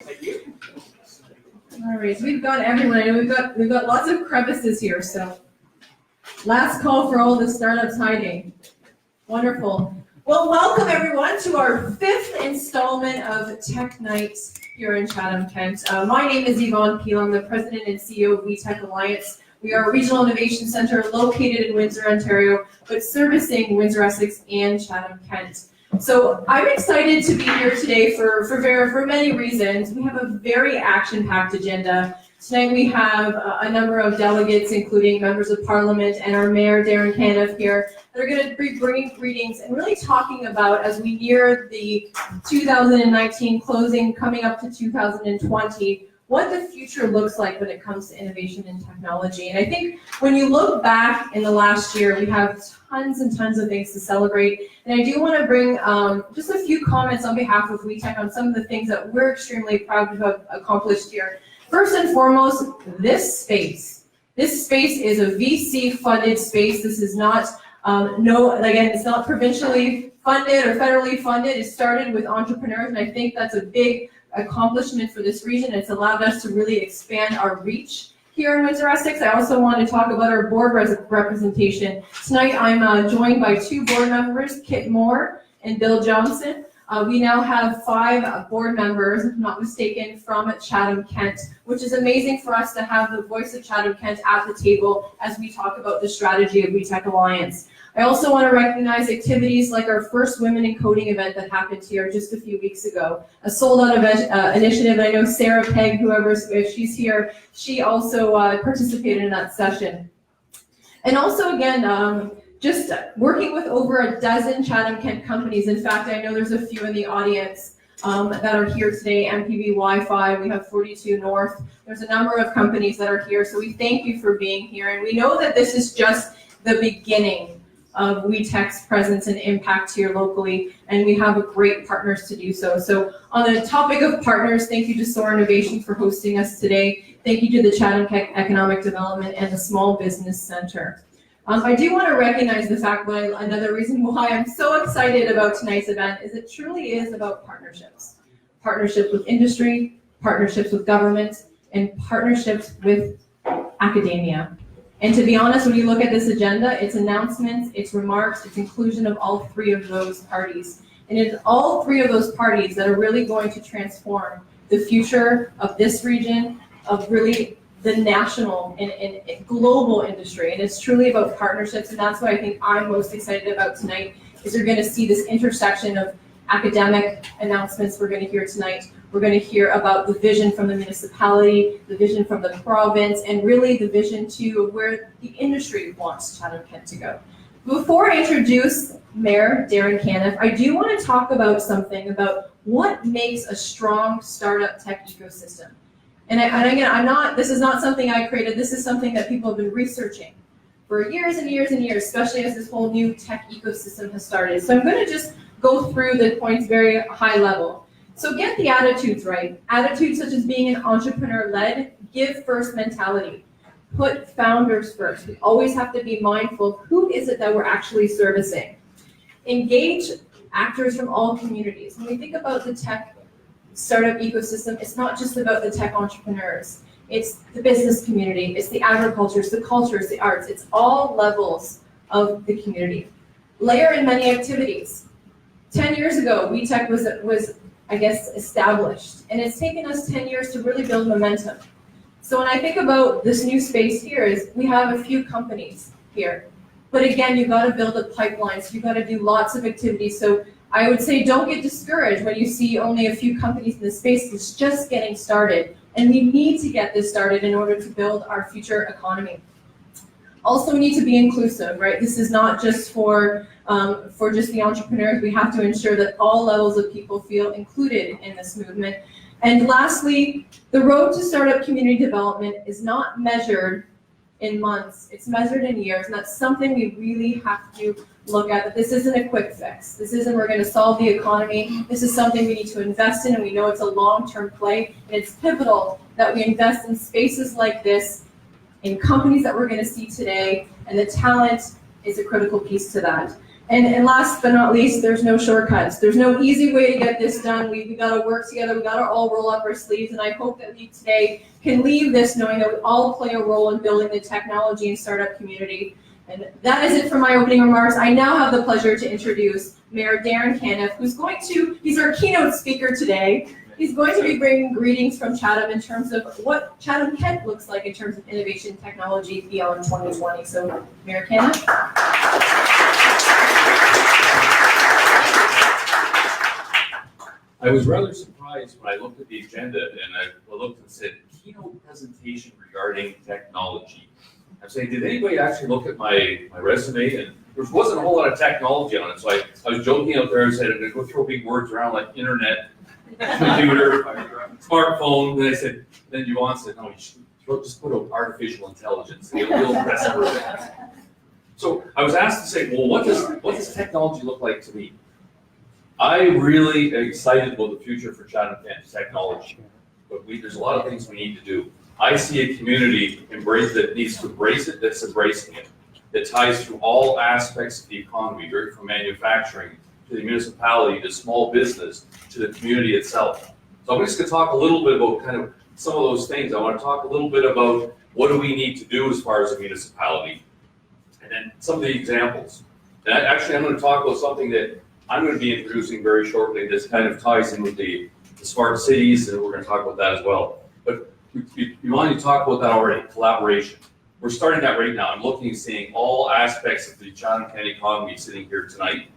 Thank you. All right, so we've got everyone. I know we've got lots of crevices here. So, last call for all the startups hiding. Wonderful. Well, welcome everyone to our 5th installment of TeCK Night here in Chatham-Kent. My name is Yvonne, I'm the President and CEO of WEtech Alliance. We are a regional innovation center located in Windsor, Ontario, but servicing Windsor, Essex, and Chatham-Kent. So I'm excited to be here today for many reasons. We have a very action-packed agenda. Tonight we have a number of delegates, including members of Parliament and our Mayor Darrin Canniff here, that are going to be bringing greetings and really talking about, as we near the 2019 closing, coming up to 2020, what the future looks like when it comes to innovation and technology. And I think when you look back in the last year, we have tons and tons of things to celebrate. And I do want to bring just a few comments on behalf of WEtech on some of the things that we're extremely proud to have accomplished here. First and foremost, this space. This space is a VC-funded space. This is not, it's not provincially funded or federally funded. It started with entrepreneurs, and I think that's a big accomplishment for this region. It's allowed us to really expand our reach here in Windsor, Essex. I also want to talk about our board representation. Tonight I'm joined by 2 board members, Kit Moore and Bill Johnson. We now have 5 board members, if not mistaken, from Chatham-Kent, which is amazing for us to have the voice of Chatham-Kent at the table as we talk about the strategy of WEtech Alliance. I also want to recognize activities like our first Women in Coding event that happened here just a few weeks ago, a sold-out initiative. I know Sarah Pegg, if she's here, she also participated in that session. And also, again, just working with over a dozen Chatham-Kent companies. In fact, I know there's a few in the audience that are here today. MPB Wi-Fi, we have 42 North. There's a number of companies that are here, so we thank you for being here. And we know that this is just the beginning of WEtech's presence and impact here locally, and we have great partners to do so. So on the topic of partners, thank you to SOAR Innovation for hosting us today. Thank you to the Chatham-Kent Economic Development and the Small Business Center. I do want to recognize the fact that another reason why I'm so excited about tonight's event is it truly is about partnerships. Partnerships with industry, partnerships with government, and partnerships with academia. And to be honest, when you look at this agenda, it's announcements, it's remarks, it's inclusion of all 3 of those parties. And it's all 3 of those parties that are really going to transform the future of this region, of really the national and global industry. And it's truly about partnerships, and that's what I think I'm most excited about tonight, is you're going to see this intersection of academic announcements we're going to hear tonight. We're going to hear about the vision from the municipality, the vision from the province, and really the vision too of where the industry wants Chatham-Kent to go. Before I introduce Mayor Darrin Canniff, I do want to talk about something about what makes a strong startup tech ecosystem. And again, this is not something I created. This is something that people have been researching for years and years and years, especially as this whole new tech ecosystem has started. So I'm going to just go through the points very high level. So get the attitudes right. Attitudes such as being an entrepreneur-led, give-first mentality. Put founders first. We always have to be mindful of who is it that we're actually servicing. Engage actors from all communities. When we think about the tech startup ecosystem, it's not just about the tech entrepreneurs. It's the business community, it's the agriculture, it's the culture, it's the arts, it's all levels of the community. Layer in many activities. 10 years ago, WEtech was I guess, established, and it's taken us 10 years to really build momentum. So when I think about this new space here, is we have a few companies here, but again, you've got to build a pipeline, so you've got to do lots of activities. So I would say don't get discouraged when you see only a few companies in this space. It's just getting started, and we need to get this started in order to build our future economy. Also, we need to be inclusive, right? This is not just for just the entrepreneurs. We have to ensure that all levels of people feel included in this movement. And lastly, the road to startup community development is not measured in months, it's measured in years, and that's something we really have to look at. That this isn't a quick fix. This isn't we're going to solve the economy. This is something we need to invest in, and we know it's a long-term play, and it's pivotal that we invest in spaces like this, in companies that we're going to see today, and the talent is a critical piece to that. And last but not least, there's no shortcuts. There's no easy way to get this done. We got to work together. We got to all roll up our sleeves. And I hope that we today can leave this knowing that we all play a role in building the technology and startup community. And that is it for my opening remarks. I now have the pleasure to introduce Mayor Darrin Canniff, he's our keynote speaker today. He's going to be bringing greetings from Chatham in terms of what Chatham-Kent looks like in terms of innovation technology beyond 2020. So, Mayor Canniff. I was rather surprised when I looked at the agenda and I looked and said, keynote presentation regarding technology. I'm saying, did anybody actually look at my resume? And there wasn't a whole lot of technology on it. So I was joking out there and said, I'm going to go throw big words around like internet, computer, smartphone. And I said, then Yvonne said, no, you should just put up artificial intelligence. It'll impress everyone. So I was asked to say, well, what does technology look like to me? I really am excited about the future for Chatham-Kent technology, but there's a lot of things we need to do. I see a community that needs to embrace it, that's embracing it, that ties through all aspects of the economy, from manufacturing to the municipality to small business to the community itself. So I'm just going to talk a little bit about kind of some of those things. I want to talk a little bit about what do we need to do as far as a municipality, and then some of the examples. And actually, I'm going to talk about something that I'm going to be introducing very shortly. This kind of ties in with the smart cities, and we're going to talk about that as well. But you want to talk about that already, collaboration. We're starting that right now. I'm looking and seeing all aspects of the Chatham-Kent economy sitting here tonight.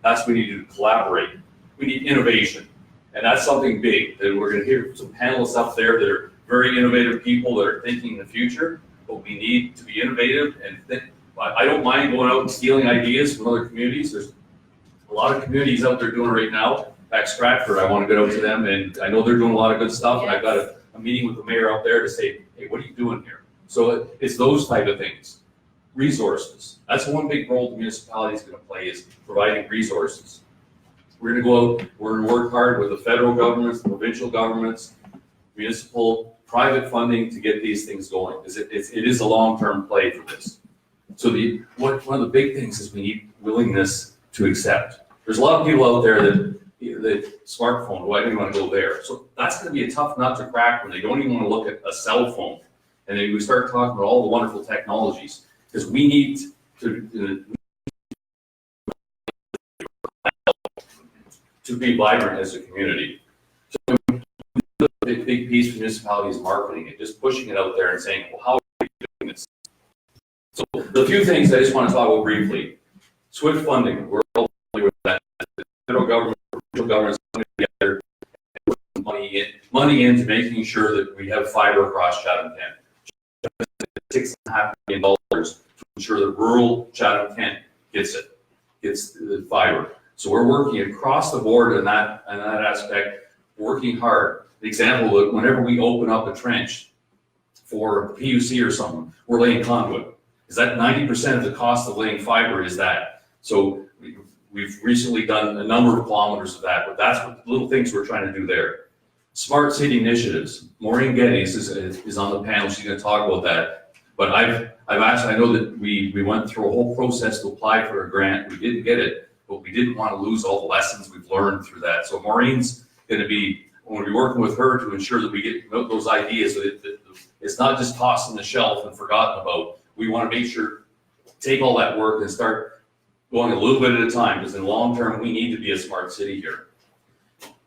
That's what we need to do, collaborate. We need innovation, and that's something big. And we're going to hear some panelists up there that are very innovative people that are thinking in the future, but we need to be innovative and think. I don't mind going out and stealing ideas from other communities. There's a lot of communities out there doing it right now. Back Stratford, I want to get out to them, and I know they're doing a lot of good stuff. And I've got a meeting with the mayor out there to say, hey, what are you doing here? So it's those type of things. Resources. That's one big role the municipality is going to play, is providing resources. We're going to go out, we're going to work hard with the federal governments, the provincial governments, municipal, private funding to get these things going. It is a long-term play for this. So one of the big things is we need willingness to accept. There's a lot of people out there that smartphone, why do you want to go there? So that's going to be a tough nut to crack when they don't even want to look at a cell phone. And then we start talking about all the wonderful technologies, because we need to be vibrant as a community. So the big piece for municipalities is marketing it, just pushing it out there and saying, well, how are we doing this? So the few things I just want to talk about briefly. SWIFT funding, we're all familiar with that. The federal government, provincial governments coming together and putting money into making sure that we have fiber across Chatham-Kent. $6.5 million to ensure that rural Chatham-Kent gets the fiber. So we're working across the board in that aspect, working hard. The example that whenever we open up a trench for PUC or something, we're laying conduit. Is that 90% of the cost of laying fiber is that? So we've recently done a number of kilometers of that, but that's what the little things we're trying to do there. Smart city initiatives. Maureen Geddes is on the panel. She's going to talk about that. But I've asked. I know that we went through a whole process to apply for a grant. We didn't get it, but we didn't want to lose all the lessons we've learned through that. So Maureen's going to be working with her to ensure that we get those ideas. So that it's not just tossed on the shelf and forgotten about. We want to make sure, take all that work and start going a little bit at a time, because in the long term, we need to be a smart city here.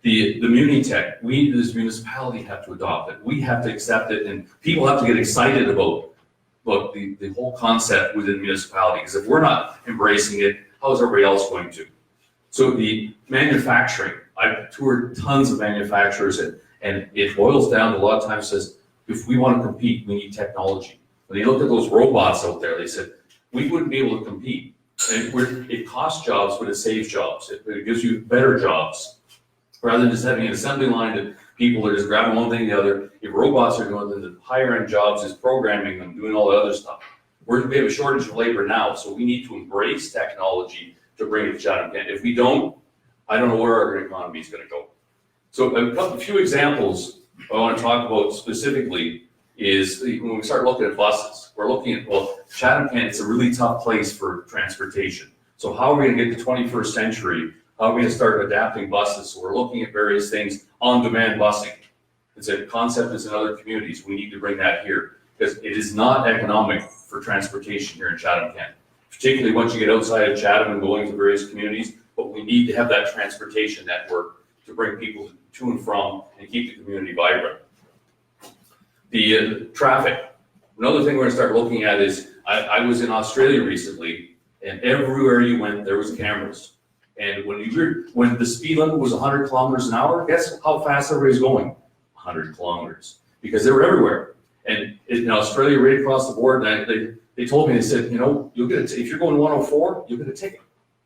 The Munitech, we as municipality have to adopt it. We have to accept it, and people have to get excited about the whole concept within the municipality, because if we're not embracing it, how is everybody else going to? So the manufacturing, I've toured tons of manufacturers, and it boils down to a lot of times says, if we want to compete, we need technology. When they looked at those robots out there, they said, we wouldn't be able to compete. And it costs jobs, but it saves jobs. It gives you better jobs. Rather than just having an assembly line that people are just grabbing one thing or the other, if robots are doing the higher end jobs, is programming them, doing all the other stuff. We have a shortage of labor now, so we need to embrace technology to bring it to Chatham-Kent. If we don't, I don't know where our economy is going to go. So a few examples I want to talk about specifically is when we start looking at buses, we're looking at, well, Chatham-Kent, it's a really tough place for transportation. So how are we gonna get to 21st century? How are we gonna start adapting buses? So we're looking at various things, on-demand busing. It's a concept that's in other communities. We need to bring that here because it is not economic for transportation here in Chatham-Kent, particularly once you get outside of Chatham and going to various communities. But we need to have that transportation network to bring people to and from and keep the community vibrant. The traffic. Another thing we're gonna start looking at is, I was in Australia recently, and everywhere you went, there was cameras. And when the speed limit was 100 kilometers an hour, guess how fast everybody's going? 100 kilometers, because they were everywhere. And in Australia, right across the board, and they told me, they said, you know, you'll get if you're going 104, you'll get a ticket.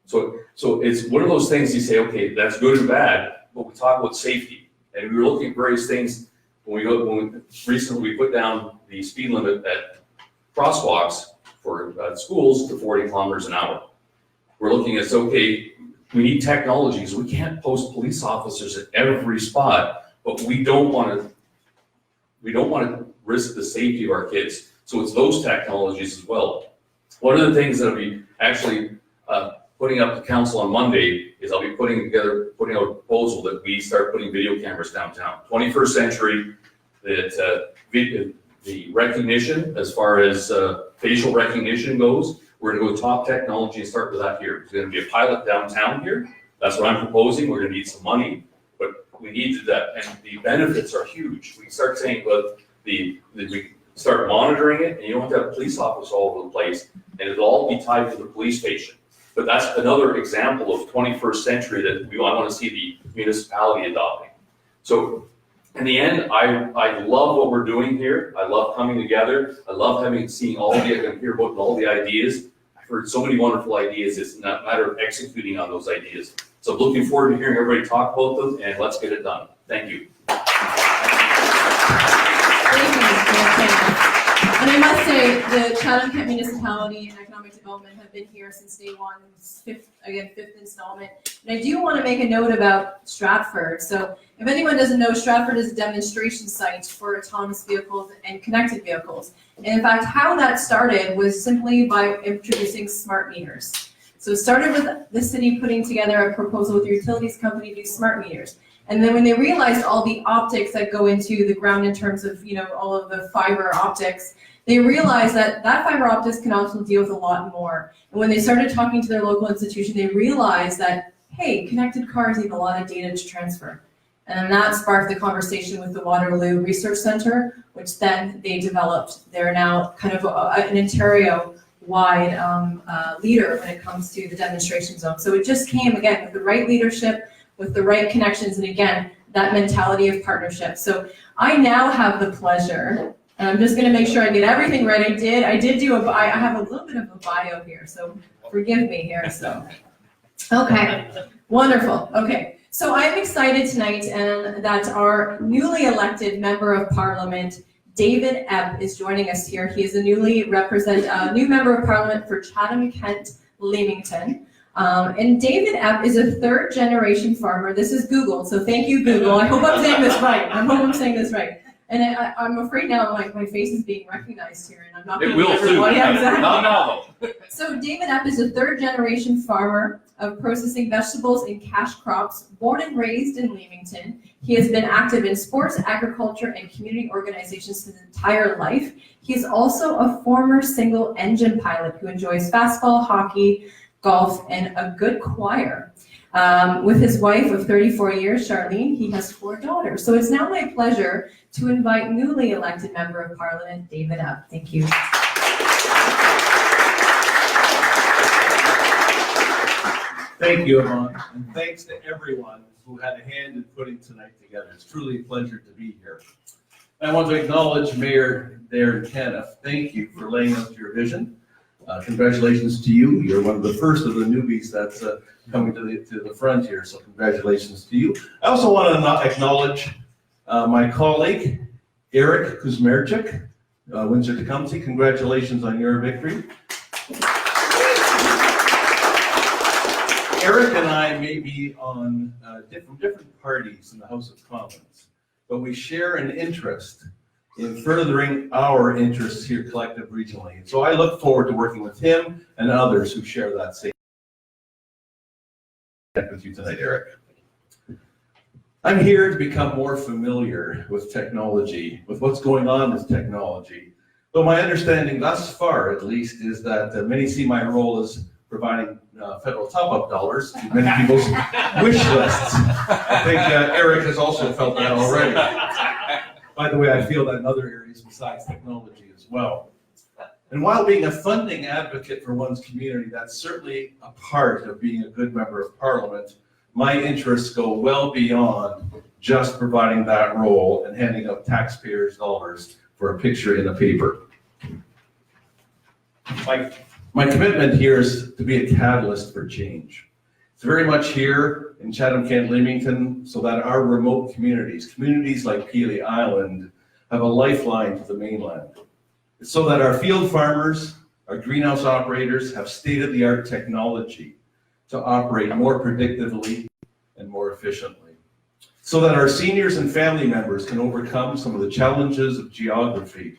So it's one of those things you say, okay, that's good and bad, but we talk about safety. And we were looking at various things recently we put down the speed limit at crosswalks for schools to 40 kilometers an hour. We're looking at, okay, we need technologies. We can't post police officers at every spot, but we don't want to risk the safety of our kids. So it's those technologies as well. One of the things that I'll be actually putting up to council on Monday is I'll be putting out a proposal that we start putting video cameras downtown. 21st century, that the recognition, as far as facial recognition goes, we're gonna go top technology and start with that here. There's gonna be a pilot downtown here. That's what I'm proposing. We're gonna need some money, but we need that, and the benefits are huge. We can start saying, well, we start monitoring it, and you don't have to have police officers all over the place, and it'll all be tied to the police station. But that's another example of 21st century that I want to see the municipality adopting. So in the end, I love what we're doing here. I love coming together. I love seeing all of you. I can hear about all the ideas. I've heard so many wonderful ideas. It's not a matter of executing on those ideas. So I'm looking forward to hearing everybody talk about them, and let's get it done. Thank you. And I must say, the Chatham-Kent Municipality and Economic Development have been here since day one, fifth installment. And I do want to make a note about Stratford. So if anyone doesn't know, Stratford is a demonstration site for autonomous vehicles and connected vehicles. And in fact, how that started was simply by introducing smart meters. So it started with the city putting together a proposal with the utilities company to do smart meters. And then when they realized all the optics that go into the ground in terms of, all of the fiber optics, they realized that fiber optics can also deal with a lot more. And when they started talking to their local institution, they realized that, hey, connected cars need a lot of data to transfer. And that sparked the conversation with the Waterloo Research Center, which then they developed. They're now kind of an Ontario-wide leader when it comes to the demonstration zone. So it just came, again, with the right leadership, with the right connections, and again, that mentality of partnership. So I now have the pleasure, and I'm just gonna make sure I get everything right. I did do I have a little bit of a bio here, so forgive me here, so. Okay, wonderful, okay. So I'm excited tonight and that our newly elected Member of Parliament, David Epp, is joining us here. He is a new Member of Parliament for Chatham-Kent, Leamington. And David Epp is a third-generation farmer. This is Googled, so thank you, Google. I hope I'm saying this right. And I'm afraid now, like, my face is being recognized here, and I'm not being everyone. Yeah, exactly. No. So David Epp is a third-generation farmer of processing vegetables and cash crops, born and raised in Leamington. He has been active in sports, agriculture, and community organizations his entire life. He is also a former single-engine pilot who enjoys fastball, hockey, golf, and a good choir. With his wife of 34 years, Charlene, he has 4 daughters. So it's now my pleasure to invite newly elected Member of Parliament, David Epp. Thank you. Thank you, Yvonne, and thanks to everyone who had a hand in putting tonight together. It's truly a pleasure to be here. I want to acknowledge Mayor Darrin Canniff. Thank you for laying out your vision. Congratulations to you. You're one of the first of the newbies that's coming to the front here, so congratulations to you. I also want to acknowledge my colleague, Eric Kuzmerchik, Windsor Tecumseh. Congratulations on your victory. Eric and I may be on different parties in the House of Commons, but we share an interest in furthering our interests here collective regionally. So I look forward to working with him and others who share that same Thank you tonight, Eric. I'm here to become more familiar with technology, with what's going on with technology. Though my understanding thus far, at least, is that many see my role as providing federal top-up dollars to many people's wish lists. I think Eric has also felt that already. By the way, I feel that in other areas besides technology as well. And while being a funding advocate for one's community, that's certainly a part of being a good member of Parliament. My interests go well beyond just providing that role and handing out taxpayers' dollars for a picture in a paper. My commitment here is to be a catalyst for change. It's very much here in Chatham-Kent, Leamington, so that our remote communities like Peely Island, have a lifeline to the mainland. It's so that our field farmers, our greenhouse operators have state-of-the-art technology to operate more predictively and more efficiently. So that our seniors and family members can overcome some of the challenges of geography,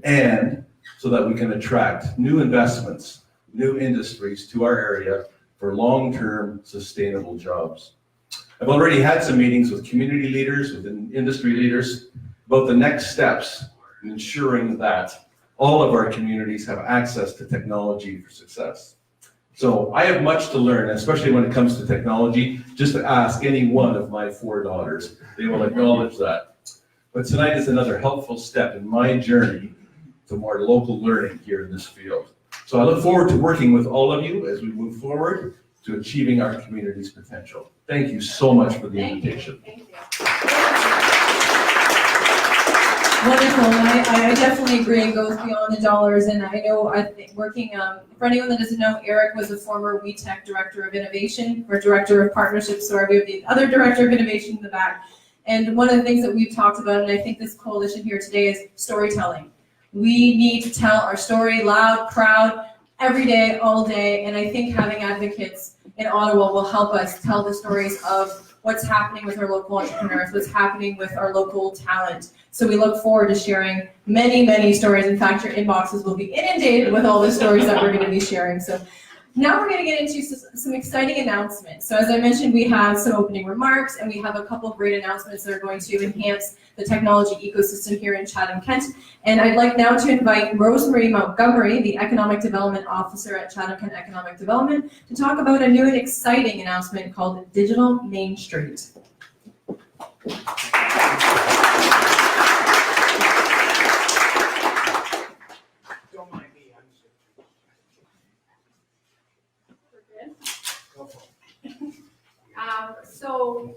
and so that we can attract new investments, new industries to our area for long-term sustainable jobs. I've already had some meetings with community leaders, with industry leaders, about the next steps in ensuring that all of our communities have access to technology for success. So I have much to learn, especially when it comes to technology. Just to ask any one of my 4 daughters, they will acknowledge that. But tonight is another helpful step in my journey to more local learning here in this field. So I look forward to working with all of you as we move forward to achieving our community's potential. Thank you so much for the invitation. Thank you. Wonderful. I definitely agree. It goes beyond the dollars, and I know working. For anyone that doesn't know, Eric was a former WEtech Director of Innovation or Director of Partnerships. Sorry, we have the other Director of Innovation in the back. And one of the things that we've talked about, and I think this coalition here today, is storytelling. We need to tell our story loud, proud, every day, all day, and I think having advocates in Ottawa will help us tell the stories of what's happening with our local entrepreneurs, what's happening with our local talent. So we look forward to sharing many, many stories. In fact, your inboxes will be inundated with all the stories that we're going to be sharing. So now we're going to get into some exciting announcements. So as I mentioned, we have some opening remarks, and we have a couple of great announcements that are going to enhance the technology ecosystem here in Chatham-Kent. And I'd like now to invite Rosemary Montgomery, the Economic Development Officer at Chatham-Kent Economic Development, to talk about a new and exciting announcement called Digital Main Street. Don't mind me, So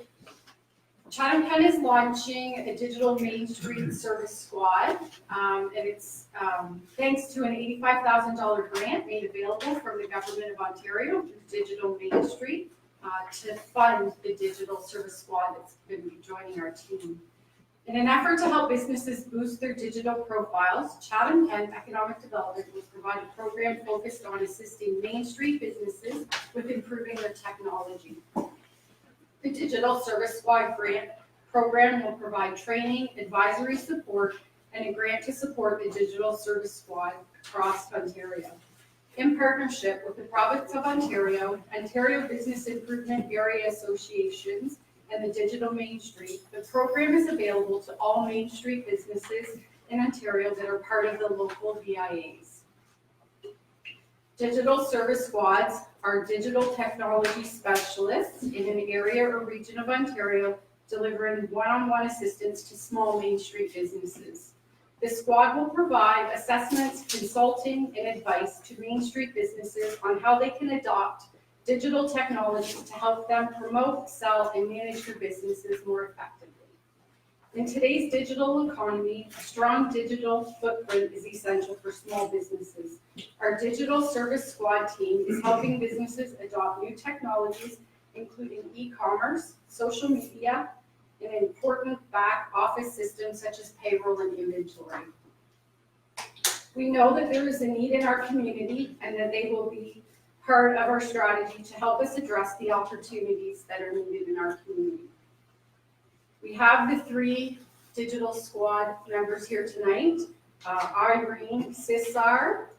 Chatham-Kent is launching a digital Main Street service squad, and it's thanks to an $85,000 grant made available from the Government of Ontario through Digital Main Street to fund the digital service squad that's going to be joining our team. In an effort to help businesses boost their digital profiles, Chatham-Kent Economic Development will provide a program focused on assisting Main Street businesses with improving their technology. The Digital Service Squad grant program will provide training, advisory support, and a grant to support the Digital Service Squad across Ontario. In partnership with the Province of Ontario, Ontario Business Improvement Area Associations, and the Digital Main Street, the program is available to all Main Street businesses in Ontario that are part of the local VIAs. Digital Service Squads are digital technology specialists in an area or region of Ontario delivering one-on-one assistance to small Main Street businesses. The squad will provide assessments, consulting, and advice to Main Street businesses on how they can adopt digital technology to help them promote, sell, and manage their businesses more effectively. In today's digital economy, a strong digital footprint is essential for small businesses. Our Digital Service Squad team is helping businesses adopt new technologies, including e-commerce, social media, and important back office systems such as payroll and inventory. We know that there is a need in our community and that they will be part of our strategy to help us address the opportunities that are needed in our community. We have the 3 digital squad members here tonight. Irene Cesar,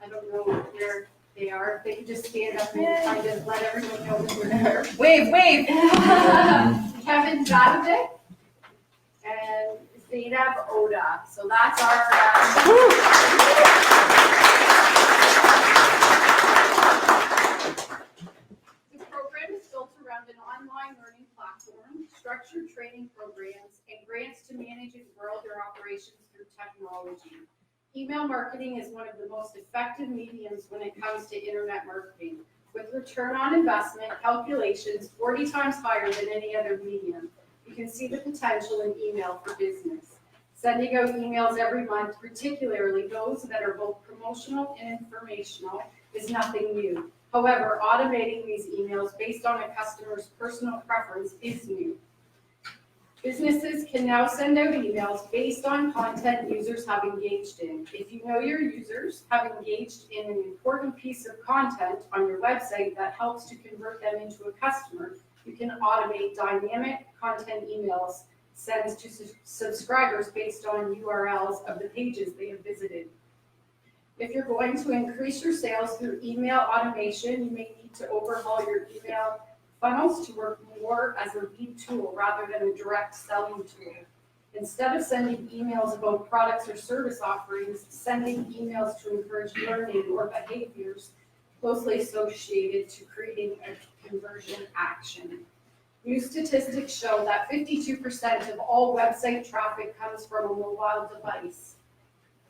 I don't know where They are, if they could just stand up and kind of let everyone know that we're there. Wave, wave. Kevin Zadovic and Zainab Oda. So that's our. The program is built around an online learning platform, structured training programs, and grants to manage and grow their operations through technology. Email marketing is one of the most effective mediums when it comes to internet marketing, with return on investment calculations 40 times higher than any other medium. You can see the potential in email for business. Sending out emails every month, particularly those that are both promotional and informational, is nothing new. However, automating these emails based on a customer's personal preference is new. Businesses can now send out emails based on content users have engaged in. If you know your users have engaged in an important piece of content on your website that helps to convert them into a customer, you can automate dynamic content emails sent to subscribers based on URLs of the pages they have visited. If you're going to increase your sales through email automation, you may need to overhaul your email funnels to work more as a lead tool rather than a direct selling tool. Instead of sending emails about products or service offerings, sending emails to encourage learning or behaviors closely associated to creating a conversion action. New statistics show that 52% of all website traffic comes from a mobile device.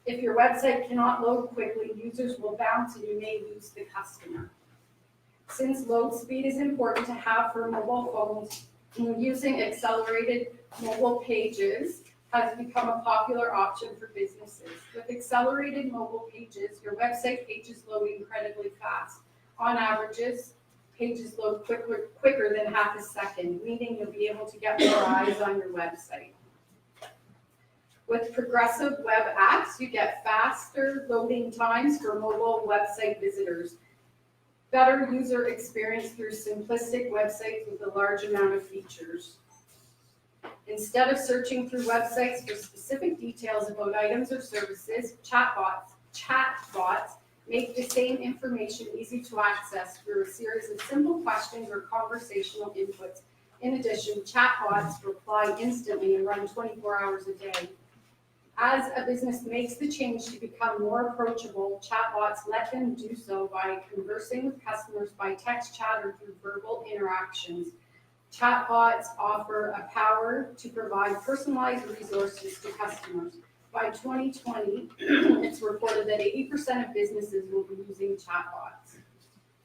If your website cannot load quickly, users will bounce and you may lose the customer. Since load speed is important to have for mobile phones, using accelerated mobile pages has become a popular option for businesses. With accelerated mobile pages, your website pages load incredibly fast. On averages, pages load quicker than half a second, meaning you'll be able to get more eyes on your website. With progressive web apps, you get faster loading times for mobile website visitors. Better user experience through simplistic websites with a large amount of features. Instead of searching through websites for specific details about items or services, chatbots make the same information easy to access through a series of simple questions or conversational inputs. In addition, chatbots reply instantly and run 24 hours a day. As a business makes the change to become more approachable, chatbots let them do so by conversing with customers by text chat or through verbal interactions. Chatbots offer a power to provide personalized resources to customers. By 2020, it's reported that 80% of businesses will be using chatbots.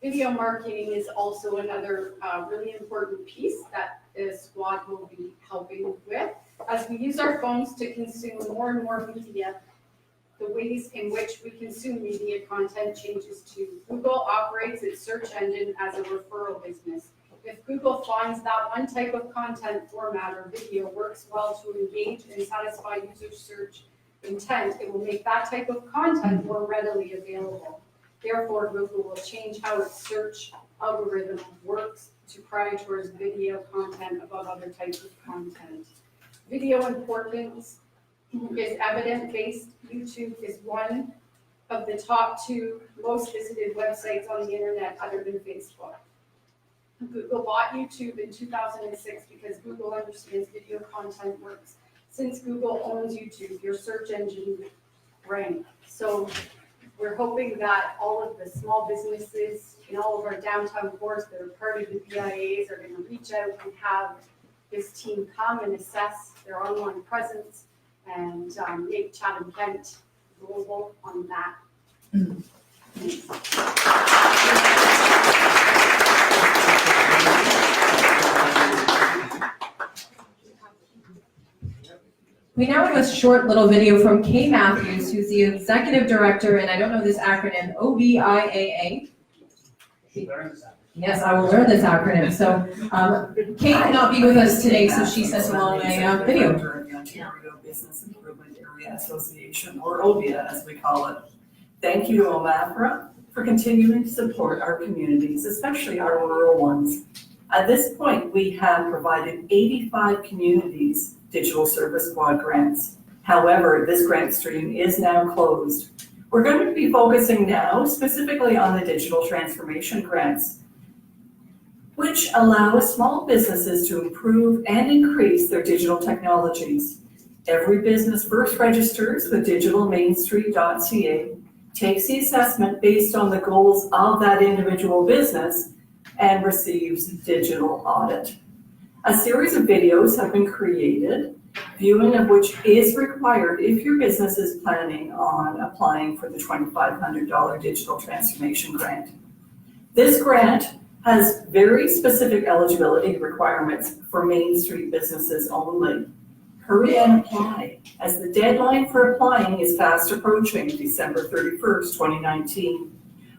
Video marketing is also another really important piece that the squad will be helping with. As we use our phones to consume more and more media, the ways in which we consume media content changes too. Google operates its search engine as a referral business. If Google finds that one type of content format or video works well to engage and satisfy user search intent, it will make that type of content more readily available. Therefore, Google will change how its search algorithm works to prioritize video content above other types of content. Video importance is evidence-based. YouTube is one of the top 2 most visited websites on the internet other than Facebook. Google bought YouTube in 2006 because Google understands video content works. Since Google owns YouTube, your search engine ranks. So we're hoping that all of the small businesses in all of our downtown cores that are part of the BIAs are going to reach out and have this team come and assess their online presence and make Chatham-Kent global on that. We now have a short little video from Kay Matthews, who's the Executive Director, and I don't know this acronym, OBIAA. Yes, I will learn this acronym. So Kay cannot be with us today, so she sent along a video. The Ontario Business Improvement Area Association, or OBIA as we call it. Thank you to OMAPRA for continuing to support our communities, especially our rural ones. At this point, we have provided 85 communities digital service squad grants. However, this grant stream is now closed. We're going to be focusing now specifically on the digital transformation grants, which allow small businesses to improve and increase their digital technologies. Every business first registers with digitalmainstreet.ca, takes the assessment based on the goals of that individual business, and receives digital audit. A series of videos have been created, viewing of which is required if your business is planning on applying for the $2,500 digital transformation grant. This grant has very specific eligibility requirements for Main Street businesses only. Hurry and apply, as the deadline for applying is fast approaching, December 31st, 2019.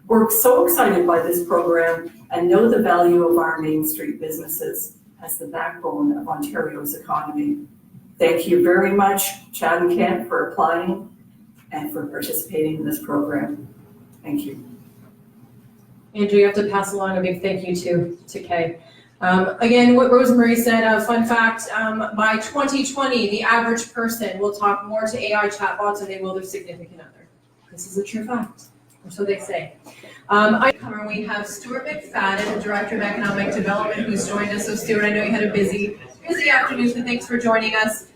We're so excited by this program and know the value of our Main Street businesses as the backbone of Ontario's economy. Thank you very much, Chatham-Kent, for applying and for participating in this program. Thank you. Andrew, you have to pass along a big thank you to Kay. Again, what Rosemary said, a fun fact, by 2020, the average person will talk more to AI chatbots than they will their significant other. This is a true fact, or so they say. We have Stuart McFadden, the Director of Economic Development, who's joined us. So Stuart, I know you had a busy afternoon, so thanks for joining us.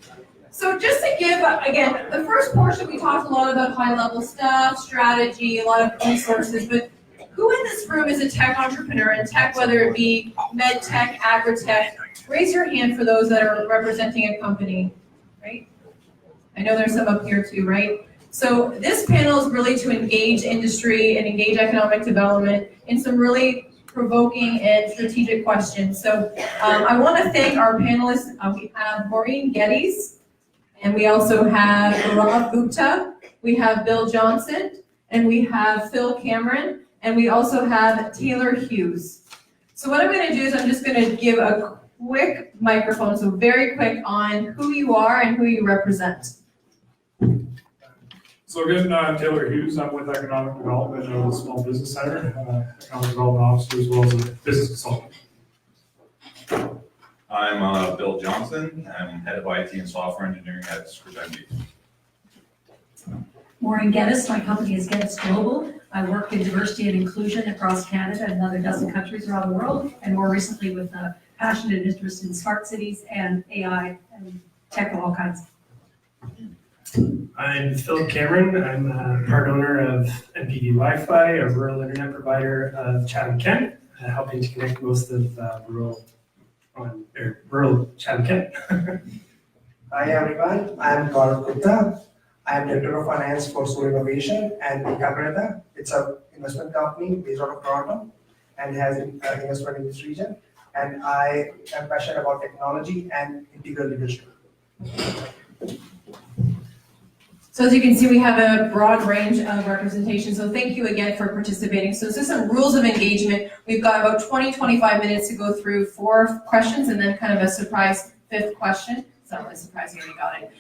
So just to give, again, the first portion, we talked a lot about high-level stuff, strategy, a lot of resources, but who in this room is a tech entrepreneur in tech, whether it be med tech, agri-tech? Raise your hand for those that are representing a company, right? I know there's some up here too, right? So this panel is really to engage industry and engage economic development in some really provoking and strategic questions. So I want to thank our panelists. We have Maureen Geddes, and we also have Gaurav Gupta, we have Bill Johnson, and we have Phil Cameron, and we also have Taylor Hughes. So what I'm going to do is I'm just going to give a quick microphone, so very quick, on who you are and who you represent. So again, Taylor Hughes, I'm with Economic Development of the Small Business Center, Economic Development Officer as well as a business consultant. I'm Bill Johnson. I'm head of IT and software engineering at Scribendi. Maureen Geddes, my company is Geddes Global. I work in diversity and inclusion across Canada and another dozen countries around the world, and more recently with a passionate interest in smart cities and AI and tech of all kinds. I'm Phil Cameron. I'm a part owner of MPD Wi-Fi, a rural internet provider of Chatham-Kent, helping to connect most of rural Chatham-Kent. Hi everyone, I'm Gaurav Gupta. I'm Director of Finance for Solar Innovation and EPICentre. It's an investment company based out of Toronto and has investment in this region. And I am passionate about technology and integral leadership. So as you can see, we have a broad range of representation. So thank you again for participating. So this is some rules of engagement. We've got about 20-25 minutes to go through 4 questions and then kind of a surprise 5th question. It's not really surprising you got it.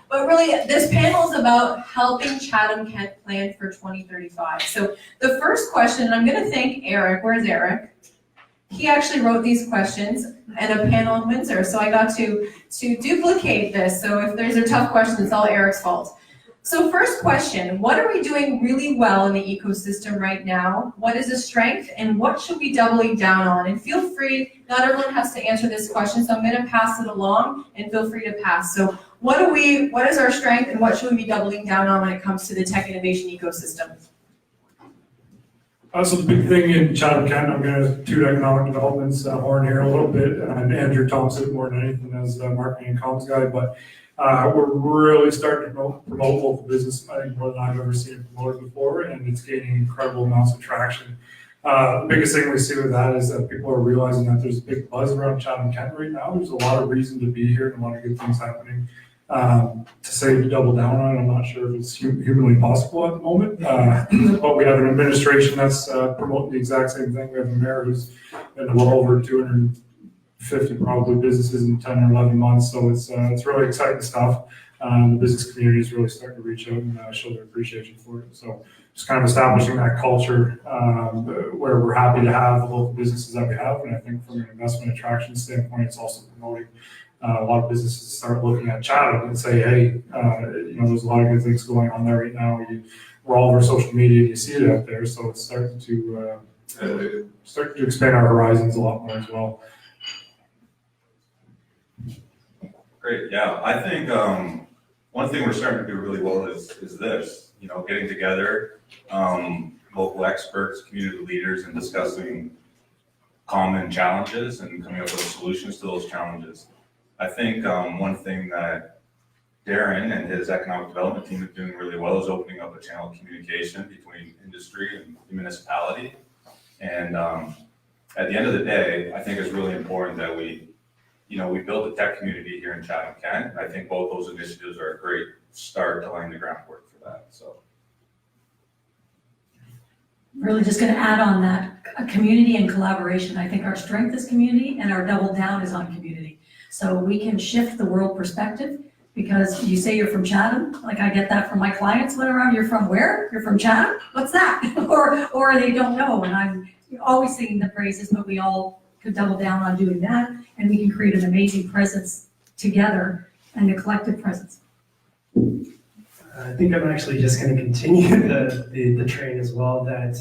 But really, this panel is about helping Chatham-Kent plan for 2035. So the first question, and I'm going to thank Eric. Where's Eric? He actually wrote these questions and a panel in Windsor. So I got to duplicate this. So if there's a tough question, it's all Eric's fault. So first question, what are we doing really well in the ecosystem right now? What is a strength and what should we be doubling down on? And feel free, not everyone has to answer this question, so I'm going to pass it along and feel free to pass. So what is our strength and what should we be doubling down on when it comes to the tech innovation ecosystem? So the big thing in Chatham-Kent, I'm going to toot economic development's horn here a little bit, and Andrew Thompson more than anything as marketing and comms guy, but we're really starting to promote local business, I think more than I've ever seen it promoted before, and it's gaining incredible amounts of traction. The biggest thing we see with that is that people are realizing that there's a big buzz around Chatham-Kent right now. There's a lot of reason to be here and a lot of good things happening. To say to double down on it, I'm not sure if it's humanly possible at the moment, but we have an administration that's promoting the exact same thing. We have a mayor who's been well over 250 probably businesses in 10 or 11 months, so it's really exciting stuff. The business community is really starting to reach out and show their appreciation for it. So just kind of establishing that culture where we're happy to have the local businesses that we have, and I think from an investment attraction standpoint, it's also promoting a lot of businesses start looking at Chatham and say, hey, there's a lot of good things going on there right now. all over social media, you see it out there, so it's starting to expand our horizons a lot more as well. Great, yeah, I think, one thing we're starting to do really well is this, you know, getting together, local experts, community leaders, and discussing common challenges and coming up with solutions to those challenges. I think, one thing that Darrin and his economic development team are doing really well is opening up a channel of communication between industry and the municipality. And, at the end of the day, I think it's really important that we build a tech community here in Chatham-Kent. I think both those initiatives are a great start to laying the groundwork for that, so. Really just going to add on that, community and collaboration. I think our strength is community and our double down is on community. So we can shift the world perspective because you say you're from Chatham, like I get that from my clients whenever you're from where? You're from Chatham? What's that? or they don't know, and I'm always singing the praises, but we all could double down on doing that, and we can create an amazing presence together and a collective presence. I think I'm actually just going to continue the train as well, that,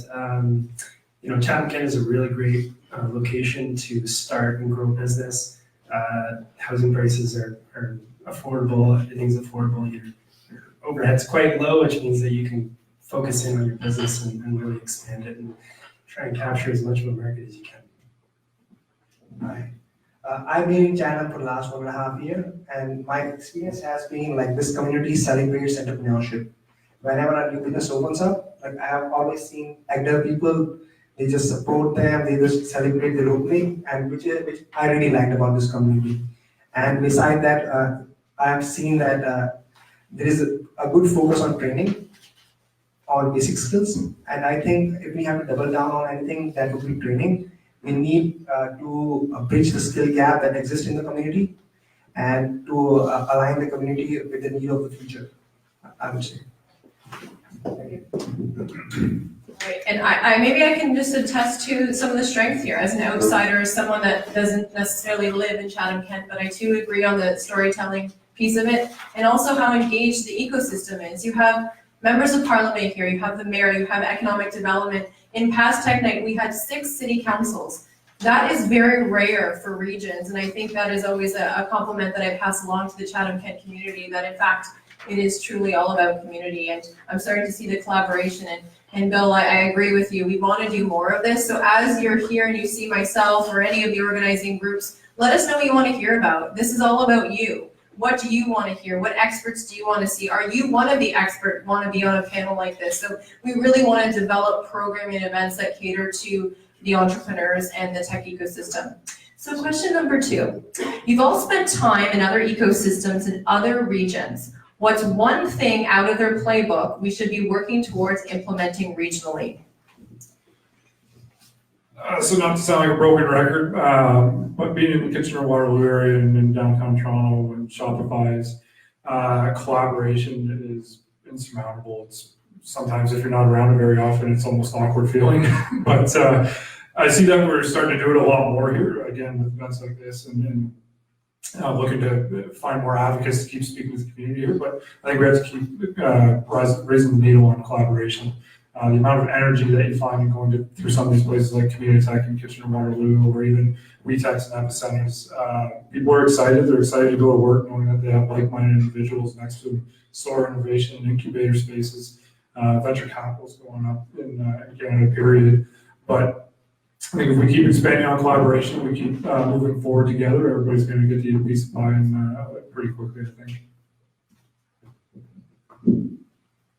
Chatham-Kent is a really great location to start and grow business. Housing prices are affordable, everything's affordable, your overhead's quite low, which means that you can focus in on your business and really expand it and try and capture as much of a market as you can. Hi. I've been in China for the last 1.5 years, and my experience has been like this community celebrates entrepreneurship. Whenever a new business opens up, like I have always seen active people, they just support them, they just celebrate their opening, and which I really liked about this community. And beside that, I have seen that there is a good focus on training, on basic skills, and I think if we have to double down on anything, that would be training. We need to bridge the skill gap that exists in the community and to align the community with the need of the future, I would say. Right, and I maybe I can just attest to some of the strength here as an outsider, as someone that doesn't necessarily live in Chatham-Kent, but I too agree on the storytelling piece of it, and also how engaged the ecosystem is. You have members of parliament here, you have the mayor, you have economic development. In past TeCK Night, we had 6 city councils. That is very rare for regions, and I think that is always a compliment that I pass along to the Chatham-Kent community, that in fact, it is truly all about community, and I'm starting to see the collaboration, and Bill, I agree with you, we want to do more of this, so as you're here and you see myself or any of the organizing groups, let us know what you want to hear about. This is all about you. What do you want to hear? What experts do you want to see? Are you one of the experts want to be on a panel like this? So we really want to develop programming and events that cater to the entrepreneurs and the tech ecosystem. So question number 2, you've all spent time in other ecosystems in other regions. What's one thing out of their playbook we should be working towards implementing regionally? So not to sound like a broken record, but being in the Kitchener-Waterloo area and in downtown Toronto and Shopify's collaboration is insurmountable. It's sometimes if you're not around it very often, it's almost awkward feeling. But I see that we're starting to do it a lot more here, again, with events like this, and looking to find more advocates to keep speaking with the community here. But I think we have to keep raising the needle on collaboration. The amount of energy that you find in going through some of these places like Mitacs and Kitchener-Waterloo, or even WEtech and EPICentres, people are excited. They're excited to go to work knowing that they have like-minded individuals next to them. Solar innovation and incubator spaces, venture capital is going up in Canada, period. But I think if we keep expanding on collaboration, we keep moving forward together, everybody's going to get to eat a piece of pie pretty quickly, I think.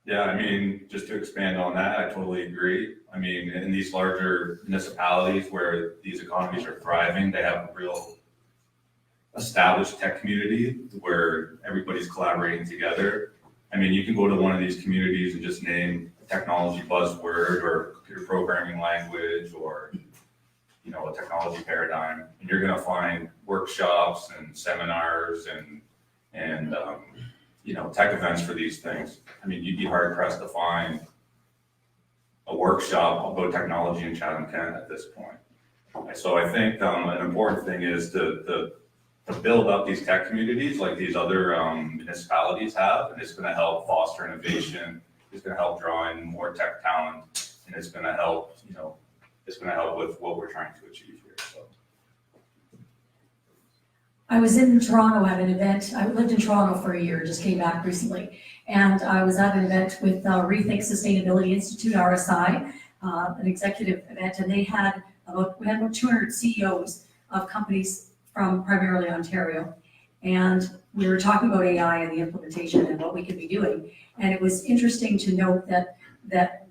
Yeah, I mean, just to expand on that, I totally agree. I mean, in these larger municipalities where these economies are thriving, they have a real established tech community where everybody's collaborating together. I mean, you can go to one of these communities and just name a technology buzzword or computer programming language or, a technology paradigm, and you're gonna find workshops and seminars and tech events for these things. I mean, you'd be hard pressed to find a workshop about technology in Chatham-Kent at this point. So I think an important thing is to build up these tech communities like these other municipalities have, and it's going to help foster innovation is gonna help draw in more tech talent, and it's gonna help, it's gonna help with what we're trying to achieve here, so. I was in Toronto at an event. I lived in Toronto for a year, just came back recently. And I was at an event with Rethink Sustainability Institute, RSI, an executive event, and we had about 200 CEOs of companies from primarily Ontario. And we were talking about AI and the implementation and what we could be doing. And it was interesting to note that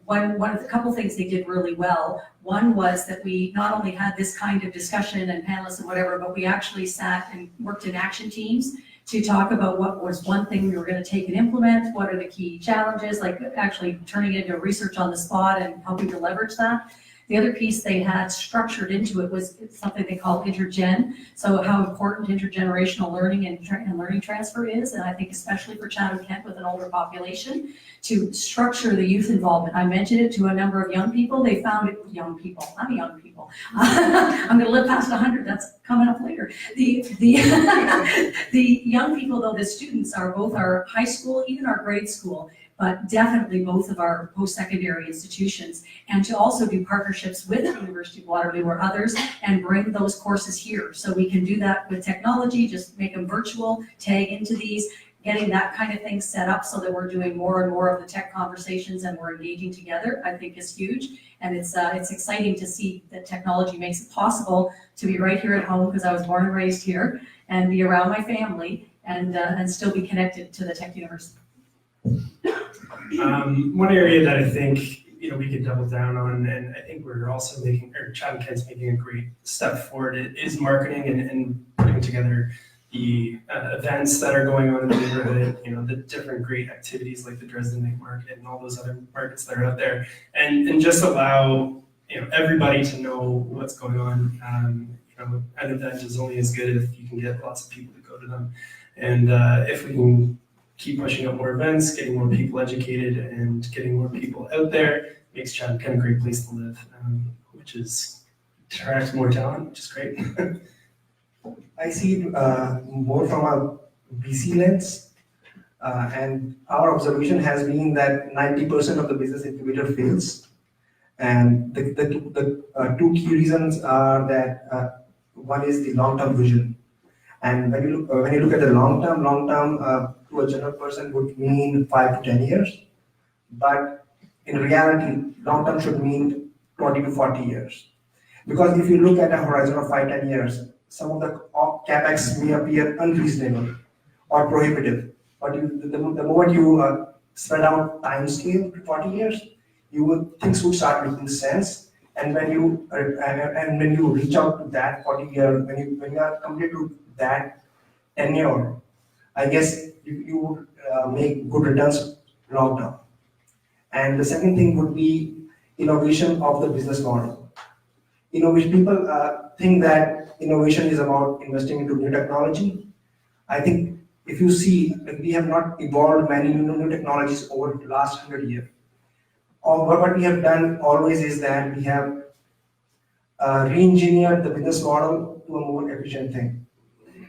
one of the couple things they did really well, one was that we not only had this kind of discussion and panelists and whatever, but we actually sat and worked in action teams to talk about what was one thing we were going to take and implement, what are the key challenges, like actually turning it into research on the spot and helping to leverage that. The other piece they had structured into it was something they call intergen, so how important intergenerational learning and learning transfer is, and I think especially for Chatham-Kent with an older population, to structure the youth involvement. I mentioned it to a number of young people. They found it, young people, I'm a young people. I'm gonna live past 100, that's coming up later. The young people though, the students are both our high school, even our grade school, but definitely both of our post-secondary institutions, and to also do partnerships with the University of Waterloo or others and bring those courses here. So we can do that with technology, just make them virtual, tag into these, getting that kind of thing set up so that we're doing more and more of the tech conversations and we're engaging together, I think is huge. And it's exciting to see that technology makes it possible to be right here at home, because I was born and raised here, and be around my family and still be connected to the tech universe. One area that I think we could double down on, and I think we're also Chatham-Kent's making a great step forward, is marketing and putting together the events that are going on in the neighborhood, the different great activities like the Dresden Night Market and all those other markets that are out there, and just allow everybody to know what's going on. An event is only as good if you can get lots of people to go to them, and if we can keep pushing out more events, getting more people educated, and getting more people out there, makes Chatham-Kent a great place to live, which is attracts more talent, which is great. I see it more from a BC lens, and our observation has been that 90% of the business incubator fails. And the two key reasons are that one is the long-term vision. And when you look at the long-term to a general person would mean 5 to 10 years. But in reality, long-term should mean 20 to 40 years. Because if you look at a horizon of 5, 10 years, some of the capex may appear unreasonable or prohibitive. But the moment you spread out time scale to 40 years, things would start making sense. And when you reach out to that 40 year, when you are committed to that tenure, I guess you would make good returns long term. And the second thing would be innovation of the business model. Innovation, people think that innovation is about investing into new technology. I think if you see, we have not evolved many new technologies over the last 100 years. What we have done always is that we have re-engineered the business model to a more efficient thing.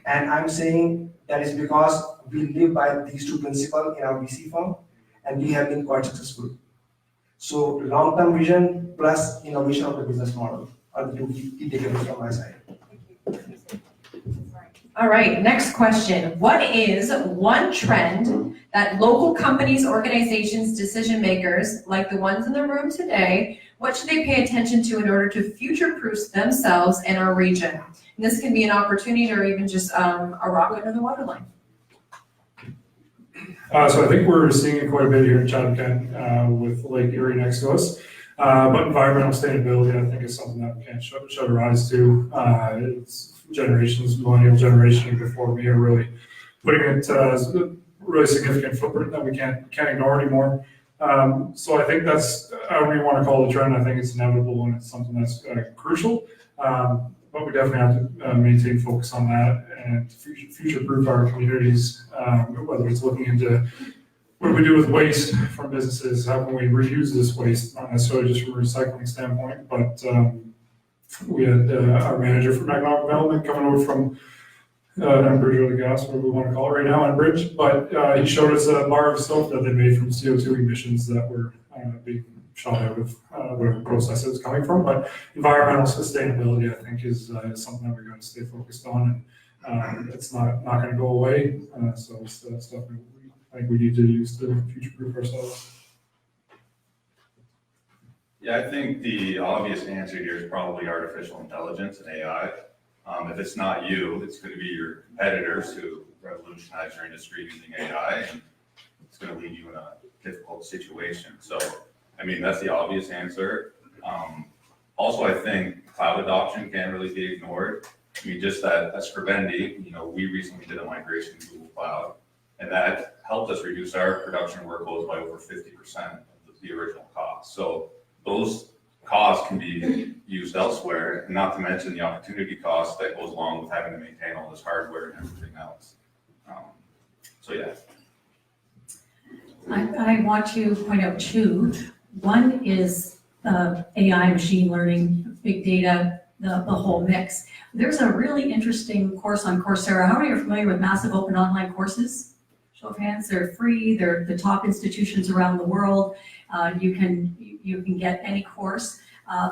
And I'm saying that is because we live by these two principles in our VC firm, and we have been quite successful. So long-term vision plus innovation of the business model are the two key takeaways from my side. All right, next question. What is one trend that local companies, organizations, decision makers, like the ones in the room today, what should they pay attention to in order to future-proof themselves and our region? And this can be an opportunity or even just a rock under the waterline. So I think we're seeing it quite a bit here in Chatham-Kent with Lake Erie next to us. But environmental sustainability, I think, is something that we can't shut our eyes to. It's millennial generation before me are really putting it as a really significant footprint that we can't ignore anymore. So I think that's, however you want to call it a trend, I think it's inevitable and it's something that's crucial. But we definitely have to maintain focus on that and future-proof our communities, whether it's looking into what do we do with waste from businesses, how can we reuse this waste, not necessarily just from a recycling standpoint, but we had our manager from economic development coming over from Enbridge or the gas, whatever we want to call it right now, Enbridge. But he showed us a bar of soap that they made from CO2 emissions that were being shot out of whatever process it was coming from. But environmental sustainability, I think, is something that we're going to stay focused on, and it's not going to go away. So it's stuff that I think we need to use to future-proof ourselves. Yeah, I think the obvious answer here is probably artificial intelligence and AI. If it's not you, it's going to be your competitors who revolutionize your industry using AI, and it's going to leave you in a difficult situation. So, I mean, that's the obvious answer. Also, I think cloud adoption can't really be ignored. I mean, just at Scrivendi, we recently did a migration to Google Cloud, and that helped us reduce our production workloads by over 50% of the original cost. So those costs can be used elsewhere, and not to mention the opportunity cost that goes along with having to maintain all this hardware and everything else. So yeah. I want to point out two. One is AI, machine learning, big data, the whole mix. There's a really interesting course on Coursera. How many are familiar with massive open online courses? Show of hands. They're free. They're the top institutions around the world. You can get any course.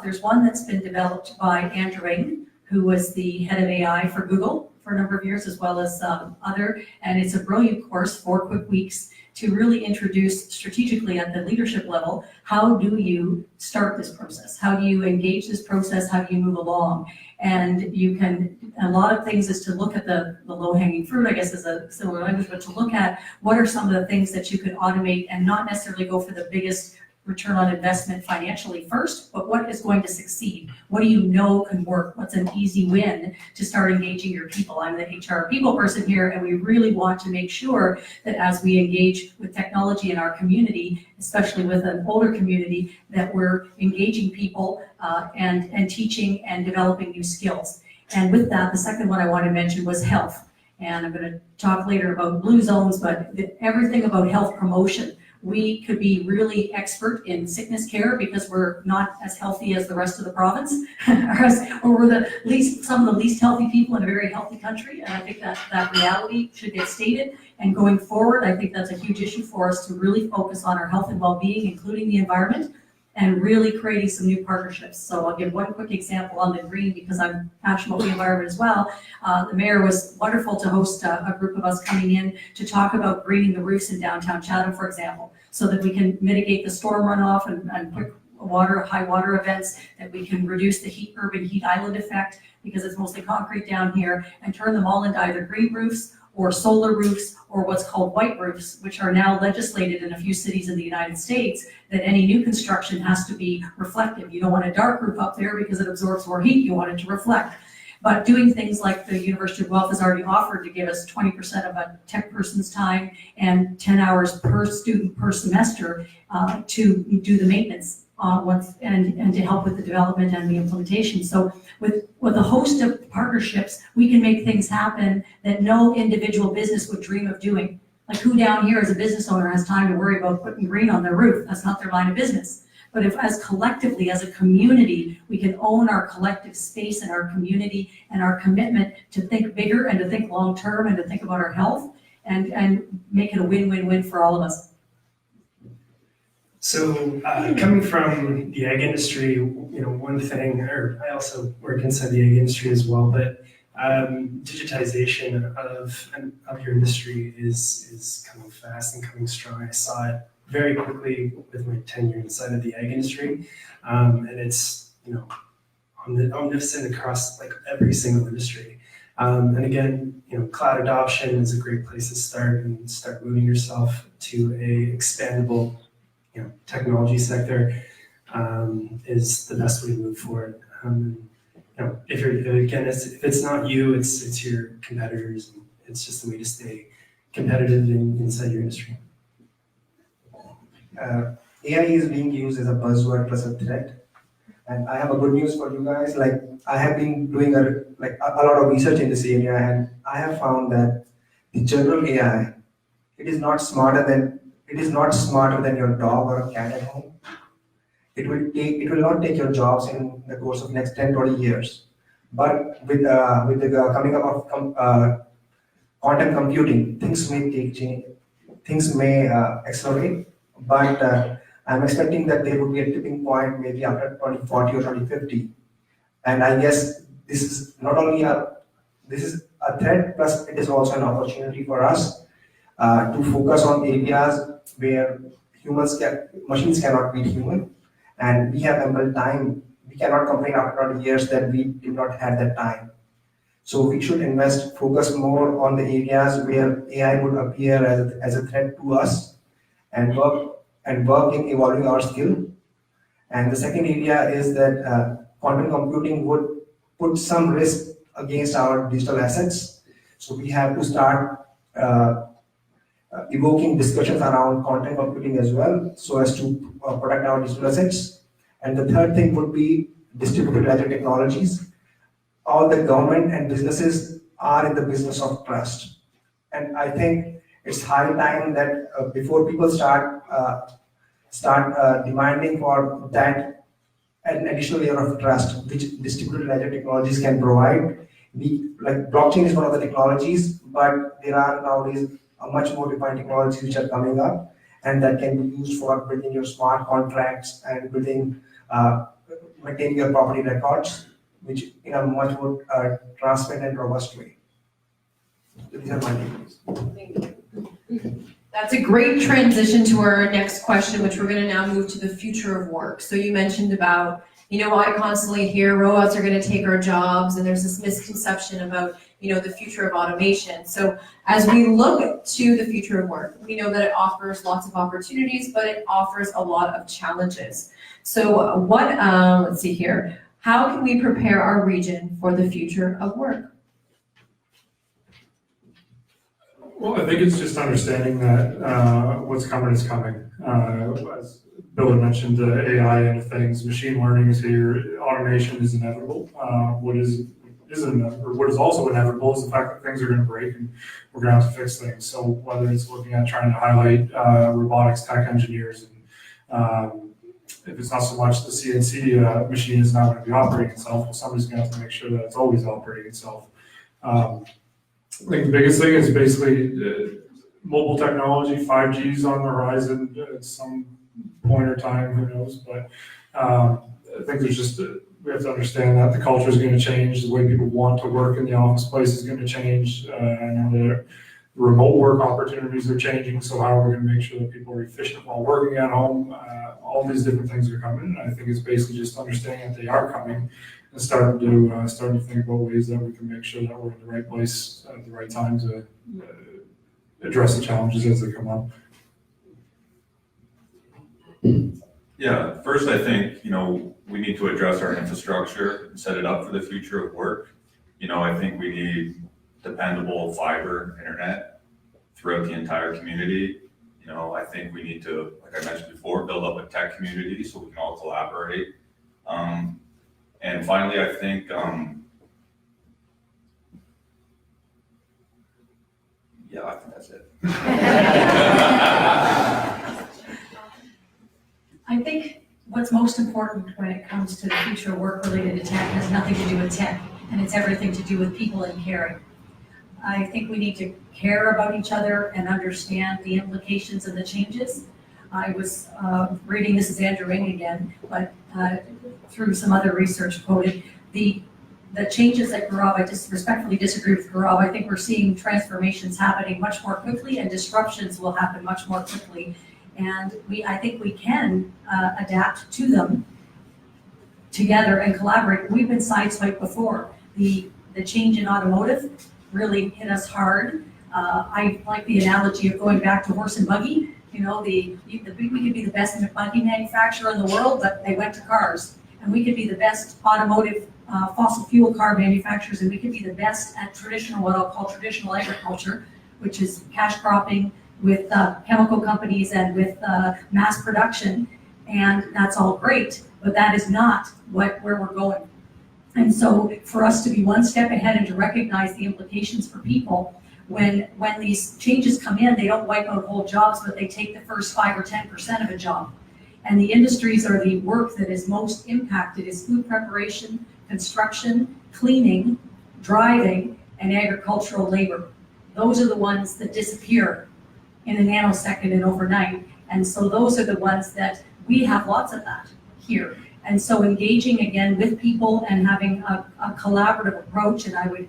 There's one that's been developed by Andrew Ng, who was the head of AI for Google for a number of years, as well as other. And it's a brilliant course, 4 quick weeks, to really introduce strategically at the leadership level, how do you start this process? How do you engage this process? How do you move along? And you can, a lot of things is to look at the low-hanging fruit, I guess is a similar language, but to look at what are some of the things that you could automate and not necessarily go for the biggest return on investment financially first, but what is going to succeed? What do you know can work? What's an easy win to start engaging your people? I'm the HR people person here, and we really want to make sure that as we engage with technology in our community, especially with an older community, that we're engaging people and teaching and developing new skills. And with that, the second one I want to mention was health. And I'm going to talk later about blue zones, but everything about health promotion. We could be really expert in sickness care because we're not as healthy as the rest of the province, or we're some of the least healthy people in a very healthy country. And I think that reality should get stated. And going forward, I think that's a huge issue for us to really focus on our health and well-being, including the environment, and really creating some new partnerships. So I'll give one quick example on the green because I'm passionate about the environment as well. The mayor was wonderful to host a group of us coming in to talk about greening the roofs in downtown Chatham, for example, so that we can mitigate the storm runoff and quick high water events, that we can reduce the urban heat island effect because it's mostly concrete down here, and turn them all into either green roofs or solar roofs, or what's called white roofs, which are now legislated in a few cities in the United States, that any new construction has to be reflective. You don't want a dark roof up there because it absorbs more heat, you want it to reflect. But doing things like the University of Guelph has already offered to give us 20% of a tech person's time and 10 hours per student per semester to do the maintenance and to help with the development and the implementation. So with a host of partnerships, we can make things happen that no individual business would dream of doing. Like, who down here as a business owner has time to worry about putting green on their roof? That's not their line of business. But if as collectively, as a community, we can own our collective space and our community and our commitment to think bigger and to think long-term and to think about our health and make it a win-win-win for all of us. So coming from the ag industry, one thing, or I also work inside the ag industry as well, but digitization of your industry is coming fast and coming strong. I saw it very quickly with my tenure inside of the ag industry, and it's omnipresent across like every single industry. And again, cloud adoption is a great place to start and start moving yourself to a expandable technology sector is the best way to move forward. If it's not you, it's your competitors, and it's just the way to stay competitive inside your industry. AI is being used as a buzzword plus a threat, and I have a good news for you guys. Like, I have been doing a lot of research in this area, and I have found that the general AI, it is not smarter than your dog or a cat at home. It will not take your jobs in the course of next 10-20 years. But with the coming up of quantum computing, things may accelerate, but I'm expecting that there would be a tipping point maybe after 2040 or 2050. And I guess this is a threat, plus it is also an opportunity for us to focus on areas where machines cannot beat human, and we have ample time. We cannot complain after 20 years that we did not have that time. So we should focus more on the areas where AI would appear as a threat to us, and work in evolving our skill. And the second area is that quantum computing would put some risk against our digital assets. So we have to start evoking discussions around quantum computing as well, so as to protect our digital assets. And the third thing would be distributed ledger technologies. All the government and businesses are in the business of trust. And I think it's high time that before people start demanding for that an additional layer of trust, which distributed ledger technologies can provide. Like blockchain is one of the technologies, but there are nowadays much more defined technologies which are coming up, and that can be used for building your smart contracts and maintaining your property records, which in a much more transparent and robust way. So these are my views. Thank you. That's a great transition to our next question, which we're going to now move to the future of work. So you mentioned about, I constantly hear robots are going to take our jobs, and there's this misconception about, the future of automation. So as we look to the future of work, we know that it offers lots of opportunities, but it offers a lot of challenges. So let's see here. How can we prepare our region for the future of work? Well, I think it's just understanding that what's coming is coming. As Bill had mentioned, the AI end of things, machine learning is here, automation is inevitable. What is also inevitable is the fact that things are going to break and we're going to have to fix things. So whether it's looking at trying to highlight robotics tech engineers, and if it's not so much the CNC machine is not going to be operating itself, well, somebody's going to have to make sure that it's always operating itself. I think the biggest thing is basically mobile technology. 5G is on the horizon at some point or time, who knows, but I think there's just we have to understand that the culture is going to change, the way people want to work in the office place is going to change, and the remote work opportunities are changing, so how are we going to make sure that people are efficient while working at home? All these different things are coming, and I think it's basically just understanding that they are coming and starting to think about ways that we can make sure that we're in the right place at the right time to address the challenges as they come up. Yeah, first I think, we need to address our infrastructure and set it up for the future of work. I think we need dependable fiber internet throughout the entire community. I think we need to, like I mentioned before, build up a tech community so we can all collaborate. And finally, I think, I think that's it. I think what's most important when it comes to the future of work related to tech has nothing to do with tech, and it's everything to do with people and caring. I think we need to care about each other and understand the implications and the changes. I was reading, this is Andrew Ng again, but through some other research quoted, the changes at Gaurav, I just respectfully disagree with Gaurav. I think we're seeing transformations happening much more quickly, and disruptions will happen much more quickly. And I think we can adapt to them together and collaborate. We've been sideswiped before. The change in automotive really hit us hard. I like the analogy of going back to horse and buggy. We could be the best buggy manufacturer in the world, but they went to cars. And we could be the best automotive fossil fuel car manufacturers, and we could be the best at what I'll call traditional agriculture, which is cash cropping with chemical companies and with mass production. And that's all great, but that is not where we're going. And so for us to be one step ahead and to recognize the implications for people, when these changes come in, they don't wipe out whole jobs, but they take the first 5 or 10% of a job. And the industries or the work that is most impacted is food preparation, construction, cleaning, driving, and agricultural labor. those are the ones that disappear in a nanosecond and overnight. And so those are the ones that we have lots of that here. And so engaging again with people and having a collaborative approach, and I would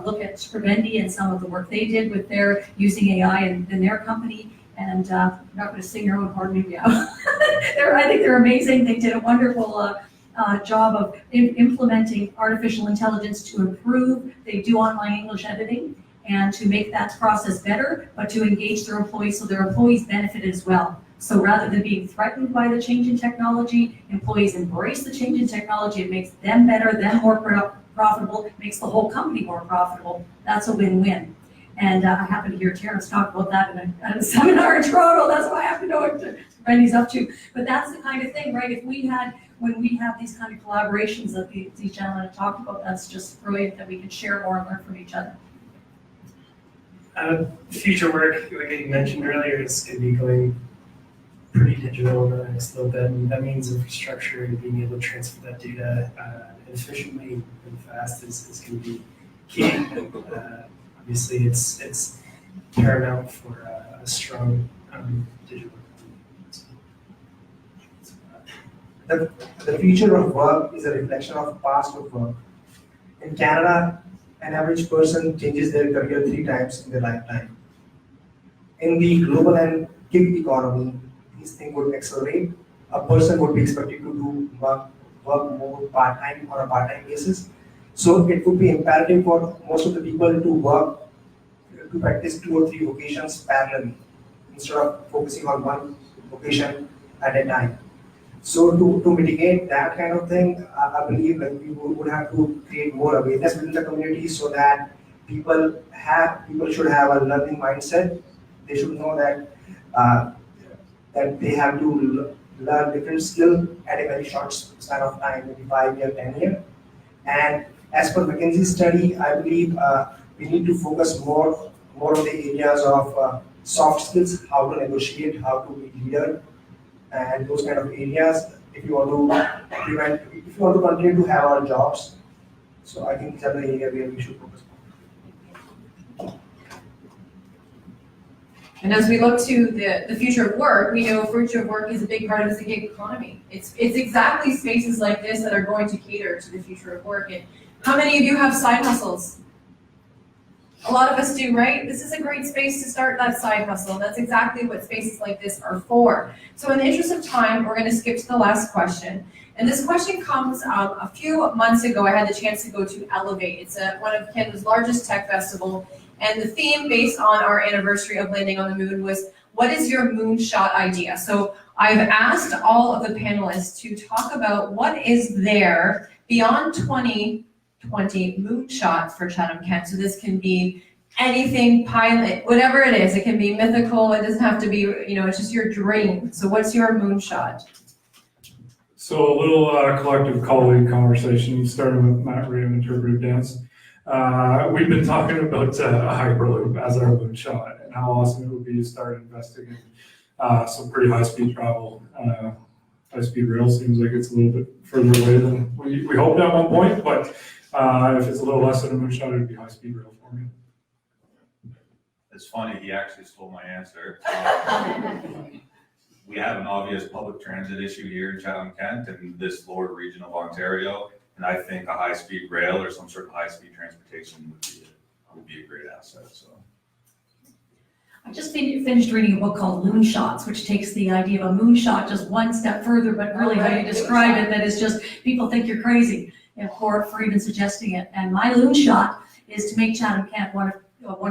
look at Scribendi and some of the work they did with their using AI in their company. And I'm not going to sing your own horn, maybe I think they're amazing. They did a wonderful job of implementing artificial intelligence to improve. They do online English editing and to make that process better, but to engage their employees so their employees benefit as well. So rather than being threatened by the change in technology, employees embrace the change in technology. It makes them better, them more profitable, it makes the whole company more profitable. That's a win-win. And I happen to hear Terrence talk about that at a seminar in Toronto. That's why I have to know what Randy's up to. But that's the kind of thing, right? When we have these kind of collaborations that these gentlemen have talked about, that's just brilliant that we can share more and learn from each other. Future work, like you mentioned earlier, is going to be going pretty digital in the next little bit. And that means infrastructure and being able to transfer that data efficiently and fast is going to be key. Obviously, it's paramount for a strong digital. The future of work is a reflection of past of work. In Canada, an average person changes their career 3 times in their lifetime. In the global and gig economy, these things would accelerate. A person would be expected to do work more part-time on a part-time basis. So it would be imperative for most of the people to practice 2 or 3 vocations parallelly instead of focusing on one vocation at a time. So to mitigate that kind of thing, I believe like we would have to create more awareness within the community so that people should have a learning mindset. They should know that that they have to learn different skill at a very short span of time, maybe 5 year, 10 year. And as per McKinsey's study, I believe we need to focus more on the areas of soft skills, how to negotiate, how to be leader, and those kind of areas. If you want to continue to have our jobs, so I think these are the areas where we should focus on. And as we look to the future of work, we know future of work is a big part of the gig economy. It's exactly spaces like this that are going to cater to the future of work. And how many of you have side hustles? A lot of us do, right? This is a great space to start that side hustle. That's exactly what spaces like this are for. So in the interest of time, we're going to skip to the last question. And this question comes a few months ago. I had the chance to go to Elevate. It's one of Canada's largest tech festival. And the theme based on our anniversary of landing on the moon was, what is your moonshot idea? So I've asked all of the panelists to talk about what is there beyond 2020 moonshot for Chatham-Kent. So this can be anything, pilot, whatever it is. It can be mythical. It doesn't have to be, it's just your dream. So what's your moonshot? So a little collective colleague conversation, starting with Matt Ray of Interpretive Dance. We've been talking about a Hyperloop as our moonshot and how awesome it would be to start investing in some pretty high-speed travel. High-speed rail seems like it's a little bit further away than we hoped at one point, but if it's a little less than a moonshot, it would be high-speed rail for me. It's funny, he actually stole my answer. We have an obvious public transit issue here in Chatham-Kent and this lower region of Ontario. And I think a high-speed rail or some sort of high-speed transportation would be a great asset, so. I just finished reading a book called Loonshots, which takes the idea of a moonshot just one step further, but really how you describe it, that is just, people think you're crazy for even suggesting it. And my loonshot is to make Chatham-Kent one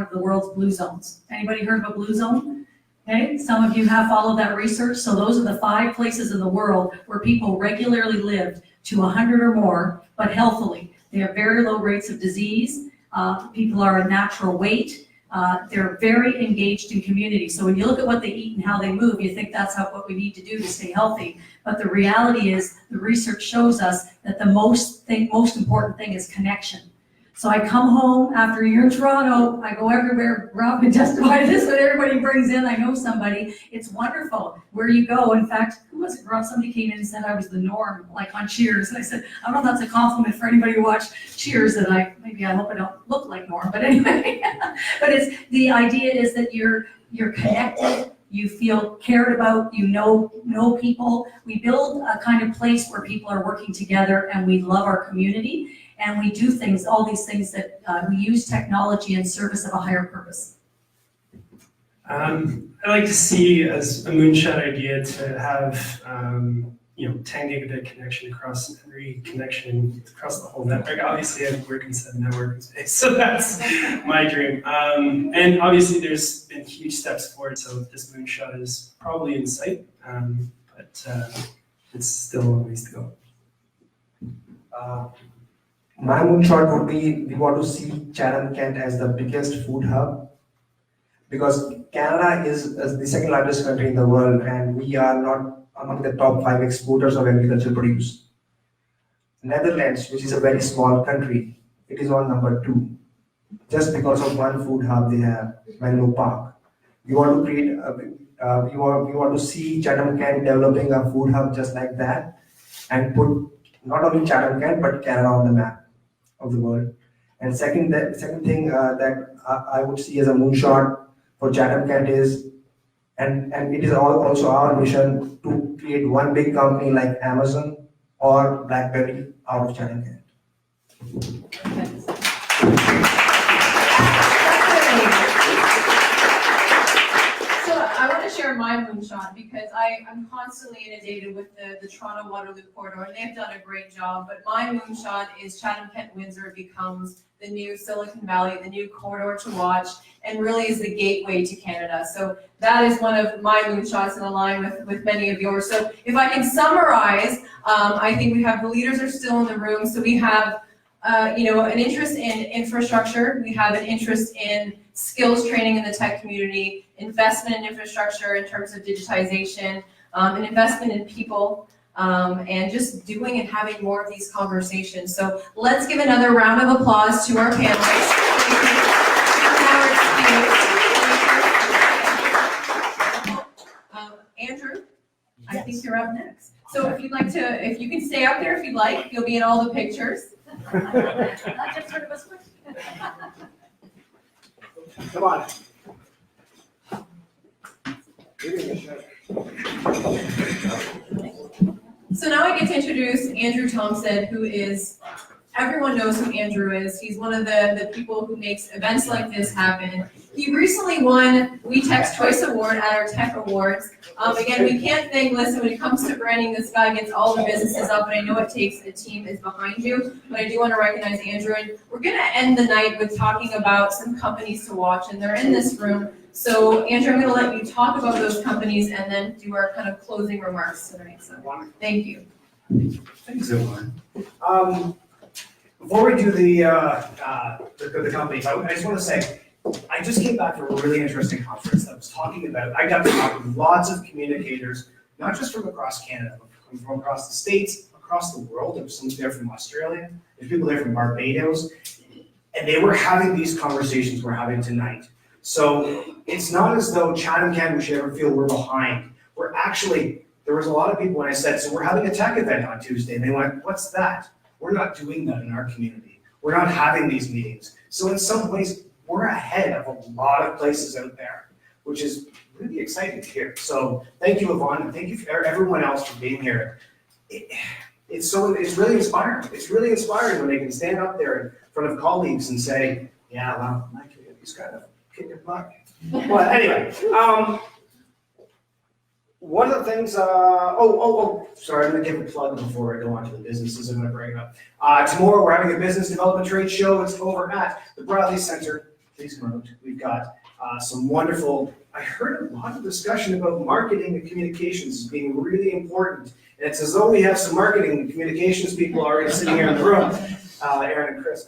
of the world's blue zones. Anybody heard of a blue zone? Okay, some of you have followed that research. So those are the 5 places in the world where people regularly lived to 100 or more, but healthily. They have very low rates of disease. People are a natural weight. They're very engaged in community. So when you look at what they eat and how they move, you think that's what we need to do to stay healthy. But the reality is, the research shows us that the most important thing is connection. So I come home after a year in Toronto, I go everywhere, Rob can testify to this, but everybody brings in, I know somebody. It's wonderful where you go. In fact, who was it, Rob? Somebody came in and said I was the norm, like on Cheers. And I said, I don't know if that's a compliment for anybody who watched Cheers, that maybe I hope I don't look like Norm, but anyway. But the idea is that you're connected, you feel cared about, you know people. We build a kind of place where people are working together and we love our community. And we do things, all these things that we use technology in service of a higher purpose. I like to see as a moonshot idea to have 10 gigabit connection across every connection across the whole network. Obviously, I work inside the networking space, so that's my dream. And obviously, there's been huge steps forward, so this moonshot is probably in sight, but it's still a long ways to go. My moonshot would be, we want to see Chatham-Kent as the biggest food hub, because Canada is the second largest country in the world, and we are not among the top 5 exporters of agricultural produce. Netherlands, which is a very small country, it is on number 2, just because of one food hub they have, Menlo Park. We want to create, we want to see Chatham-Kent developing a food hub just like that, and put not only Chatham-Kent but Canada on the map of the world. And second thing that I would see as a moonshot for Chatham-Kent is, and it is also our mission to create one big company like Amazon or BlackBerry out of Chatham-Kent. So I want to share my moonshot because I'm constantly inundated with the Toronto Waterloo corridor, and they've done a great job. But my moonshot is Chatham-Kent Windsor becomes the new Silicon Valley, the new corridor to watch, and really is the gateway to Canada. So that is one of my moonshots in line with many of yours. So if I can summarize, I think we have the leaders are still in the room. So we have an interest in infrastructure. We have an interest in skills training in the tech community, investment in infrastructure in terms of digitization, an investment in people, and just doing and having more of these conversations. So let's give another round of applause to our panelists. Andrew, I think you're up next. So if you'd like to, if you can stay up there if you'd like, you'll be in all the pictures. Not just sort of a switch. Come on. Give me a shot. So now I get to introduce Andrew Thompson, who is, everyone knows who Andrew is. He's one of the people who makes events like this happen. He recently won WEtech's Choice Award at our Tech Awards. Again, we can't thank, listen, when it comes to branding, this guy gets all the businesses up, and I know it takes a team is behind you, but I do want to recognize Andrew. And we're going to end the night with talking about some companies to watch, and they're in this room. So Andrew, I'm going to let you talk about those companies and then do our kind of closing remarks tonight. So thank you. Thanks, Yvonne. Before we do the companies, I just want to say, I just came back from a really interesting conference that was talking about, I got to talk with lots of communicators, not just from across Canada, but from across the States, across the world. There was someone there from Australia, there's people there from Barbados, and they were having these conversations we're having tonight. So it's not as though Chatham-Kent, we should ever feel we're behind. We're actually, there was a lot of people when I said, so we're having a tech event on Tuesday, and they went, what's that? We're not doing that in our community. We're not having these meetings. So in some ways, we're ahead of a lot of places out there, which is really exciting to hear. So thank you, Yvonne, and thank you for everyone else for being here. It's really inspiring. It's really inspiring when they can stand up there in front of colleagues and say, yeah, well, my community's kind of kicking butt. But anyway, one of the things, sorry, I'm gonna give a plug before I go on to the businesses I'm gonna bring up. Tomorrow we're having a business development trade show. It's over at the Bradley Center. Please come out. We've got some wonderful, I heard a lot of discussion about marketing and communications as being really important. And it's as though we have some marketing and communications people already sitting here in the room, Aaron and Chris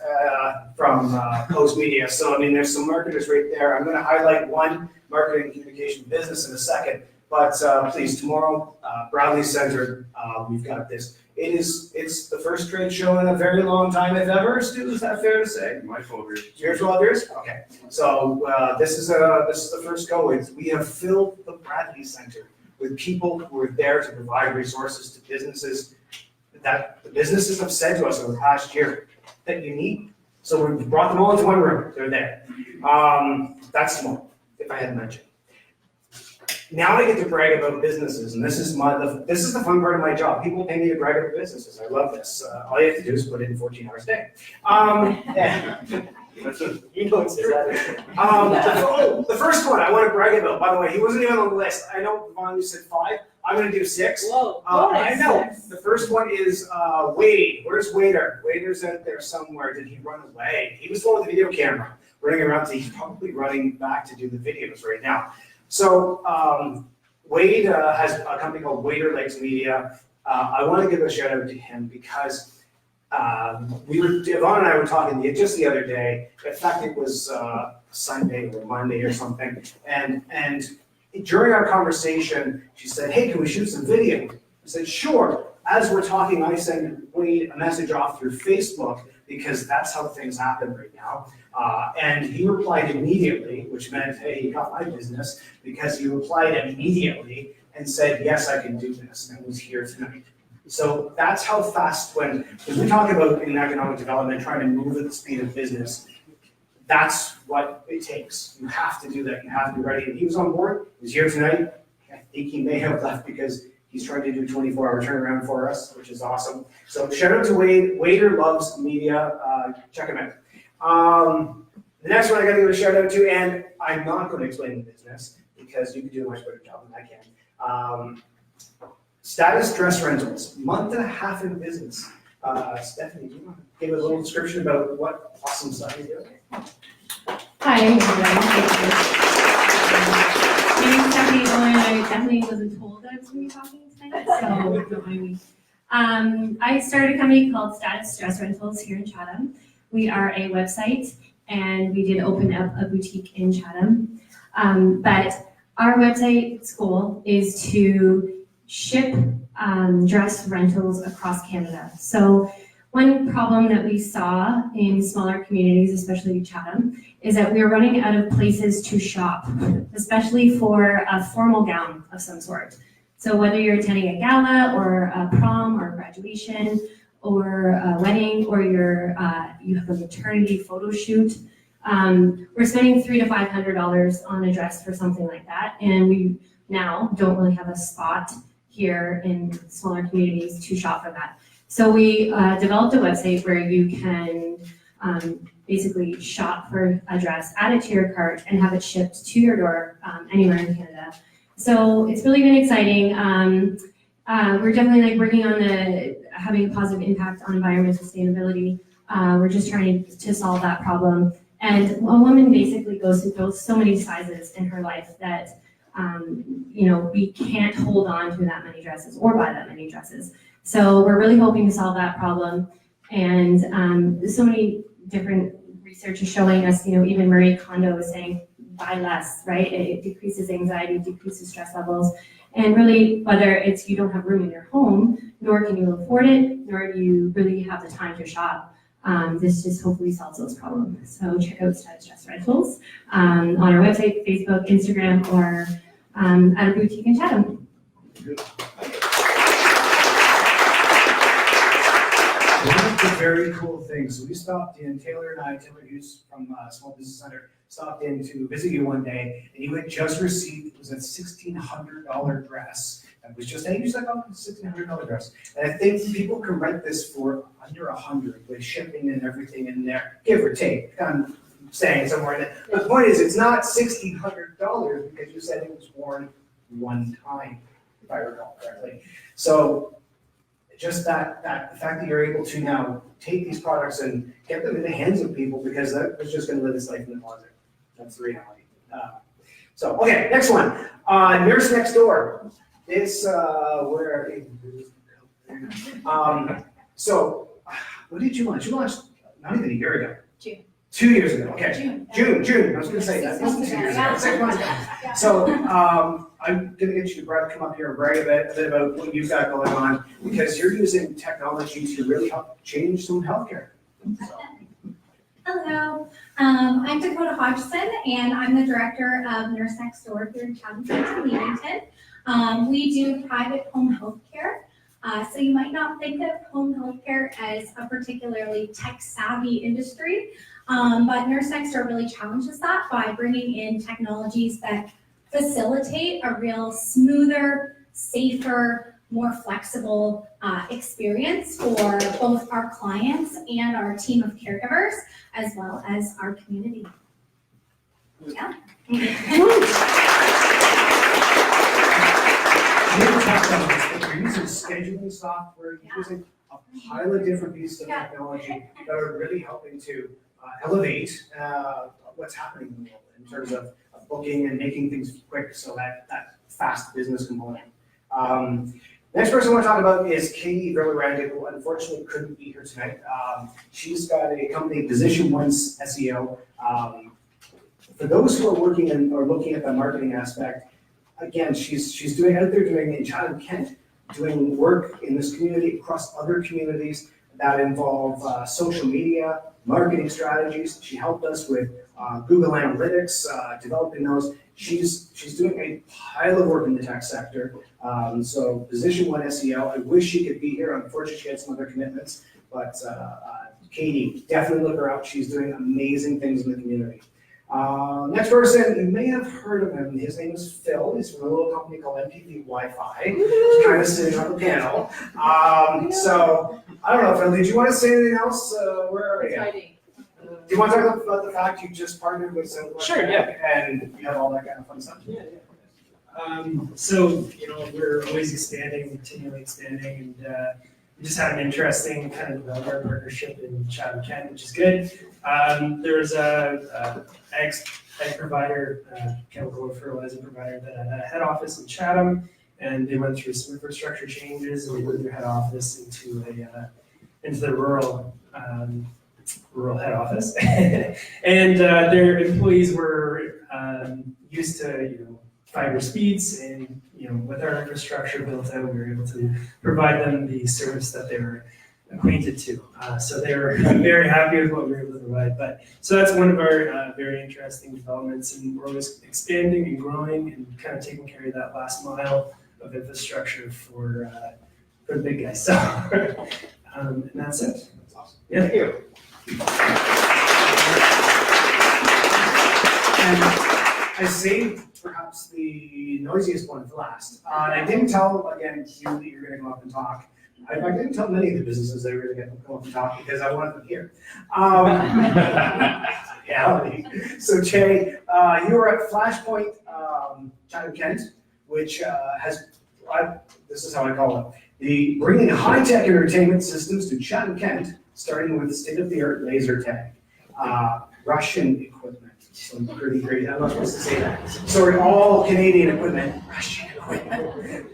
from Post Media. So, I mean, there's some marketers right there. I'm gonna highlight one marketing and communication business in a second. But please, tomorrow, Bradley Center, we've got this. It's the first trade show in a very long time, if ever. Stu, is that fair to say? My 12 years. Your 12 years? Okay. So this is the first go. We have filled the Bradley Center with people who are there to provide resources to businesses that the businesses have said to us over the past year that you need. So we've brought them all into one room. They're there. That's small, if I hadn't mentioned. Now I get to brag about businesses, and this is the fun part of my job. People pay me to brag about businesses. I love this. All you have to do is put in 14 hours a day. You know it's true. The first one I want to brag about, by the way, he wasn't even on the list. I know, Yvonne, you said 5. I'm going to do 6. Whoa, I know. The first one is Wade. Where's Wader? Wader's out there somewhere. Did he run away? He was with the video camera, running around. He's probably running back to do the videos right now. So Wade has a company called Wader Lakes Media. I want to give a shout out to him because Yvonne and I were talking just the other day. In fact, it was Sunday or Monday or something. And during our conversation, she said, "Hey, can we shoot some video?" I said, "Sure." As we're talking, I send Wade a message off through Facebook because that's how things happen right now. And he replied immediately, which meant, hey, he got my business because he replied immediately and said, yes, I can do this, and was here tonight. So that's how fast when we talk about in economic development, trying to move at the speed of business, that's what it takes. You have to do that. You have to be ready. And he was on board. He's here tonight. I think he may have left because he's trying to do 24-hour turnaround for us, which is awesome. So shout out to Wade. Wader loves media. Check him out. The next one I got to give a shout out to, and I'm not going to explain the business because you can do a much better job than I can. Status Dress Rentals, month and a half in business. Stephanie, do you want to give a little description about what awesome stuff you do? Hi, my name is Stephanie Owen. I definitely wasn't told that I was going to be talking tonight, so don't mind me. I started a company called Status Dress Rentals here in Chatham. We are a website, and we did open up a boutique in Chatham. But our website's goal is to ship dress rentals across Canada. So one problem that we saw in smaller communities, especially Chatham, is that we were running out of places to shop, especially for a formal gown of some sort. So whether you're attending a gala or a prom or graduation or a wedding or you have a maternity photo shoot, we're spending $300 to $500 on a dress for something like that, and we now don't really have a spot here in smaller communities to shop for that. So we developed a website where you can basically shop for a dress, add it to your cart, and have it shipped to your door anywhere in Canada. So it's really been exciting. We're definitely working on having a positive impact on environmental sustainability. We're just trying to solve that problem. And a woman basically goes through so many sizes in her life that we can't hold on to that many dresses or buy that many dresses. So we're really hoping to solve that problem. And so many different research is showing us, even Marie Kondo is saying, buy less, right? It decreases anxiety, decreases stress levels. And really, whether it's you don't have room in your home, nor can you afford it, nor do you really have the time to shop, this just hopefully solves those problems. So check out Status Dress Rentals on our website, Facebook, Instagram, or at a boutique in Chatham. One of the very cool things, so we stopped in, Taylor Hughes from Small Business Center, stopped in to visit you one day, and you had just received, it was a $1,600 dress. It was just, you said, oh, $1,600 dress. And I think people can rent this for under $100 with shipping and everything in there, give or take. I'm saying somewhere in there. But the point is, it's not $1,600 because you said it was worn one time, if I recall correctly. So just the fact that you're able to now take these products and get them in the hands of people, because that was just going to live this life in the closet. That's the reality. Okay, next one. Nurse Next Door. It's so what did you launch? You launched not even a year ago. June. 2 years ago. Okay. June. I was going to say that. Wasn't 2 years ago. 6 months ago. So I'm gonna get you, Brad, to come up here and brag a bit about what you've got going on, because you're using technology to really help change some healthcare. So, Hello, I'm Dakota Hodgson, and I'm the director of Nurse Next Door here in Chatham-Kent and Leamington. We do private home health care. So you might not think of home health care as a particularly tech-savvy industry, but Nurse Next Door really challenges that by bringing in technologies that facilitate a real smoother, safer, more flexible experience for both our clients and our team of caregivers, as well as our community. Yeah. you talked about this, but you're using scheduling software, you're using a pile of different pieces of technology that are really helping to elevate what's happening in the world in terms of booking and making things quick, so that fast business component. Next person I want to talk about is Katie Villaranga, who unfortunately couldn't be here tonight. She's got a company, Position One SEO. For those who are working or looking at the marketing aspect, again, she's doing out there doing in Chatham-Kent, doing work in this community across other communities that involve social media, marketing strategies. She helped us with Google Analytics, developing those. She's doing a pile of work in the tech sector. So Position One SEO, I wish she could be here. Unfortunately, she had some other commitments, but Katie, definitely look her up. She's doing amazing things in the community. Next person, you may have heard of him. His name is Phil. He's from a little company called MPV Wi-Fi. He's kind of sitting on the panel. So I don't know, Phil, did you want to say anything else? Where are you? Do you want to talk about the fact you just partnered with some Sure, yeah. and you have all that kind of fun stuff? Yeah. So, we're always expanding, continually expanding, and we just had an interesting kind of development partnership in Chatham-Kent, which is good. There's a ag provider, chemical and fertilizer provider that had a head office in Chatham, and they went through some infrastructure changes, and they moved their head office into the rural head office. And their employees were used to, fiber speeds, and with our infrastructure built out, we were able to provide them the service that they were acquainted to. So they were very happy with what we were able to provide. So that's one of our very interesting developments, and we're always expanding and growing and kind of taking care of that last mile of infrastructure for the big guys. So and that's it. That's awesome. Yeah. Thank you. And I saved perhaps the noisiest one for last. I didn't tell, again, you that you're going to come up and talk. I didn't tell many of the businesses they were going to come up and talk because I wanted them here. Reality. So, Che, you were at Flashpoint Chatham-Kent, which this is how I call it, bringing high-tech entertainment systems to Chatham-Kent, starting with state-of-the-art laser tag, Russian equipment. Some pretty great. I'm not supposed to say that. Sorry, all Canadian equipment, Russian equipment.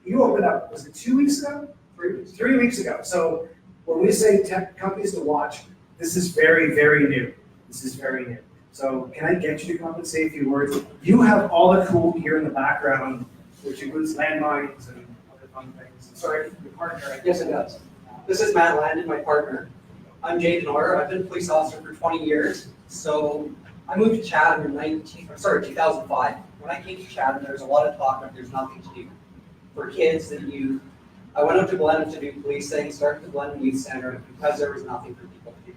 You opened up, was it 2 weeks ago? 3 weeks ago. So when we say tech companies to watch, this is very, very new. This is very new. So can I get you to come and say a few words? You have all the cool gear in the background, which includes landmines and other fun things. Sorry, your partner. Yes, it does. This is Matt Landon, my partner. I'm Jay Denor. I've been a police officer for 20 years. So I moved to Chatham in 2005. When I came to Chatham, there was a lot of talk of there's nothing to do. For kids and youth, I went out to Glenham to do policing, started the Glenham Youth Center because there was nothing for people to do.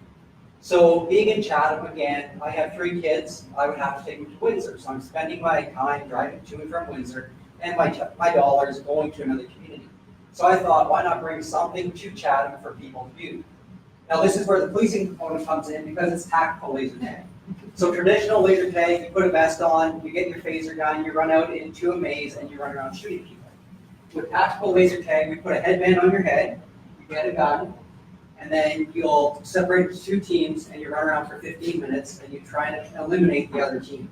So being in Chatham again, I have 3 kids. I would have to take them to Windsor. So I'm spending my time driving to and from Windsor and my dollars going to another community. So I thought, why not bring something to Chatham for people to do? Now this is where the policing component comes in because it's tactical laser tag. So traditional laser tag, you put a vest on, you get your phaser gun, you run out into a maze and you run around shooting people. With tactical laser tag, we put a headband on your head, you get a gun, and then you'll separate into 2 teams and you run around for 15 minutes and you try and eliminate the other team.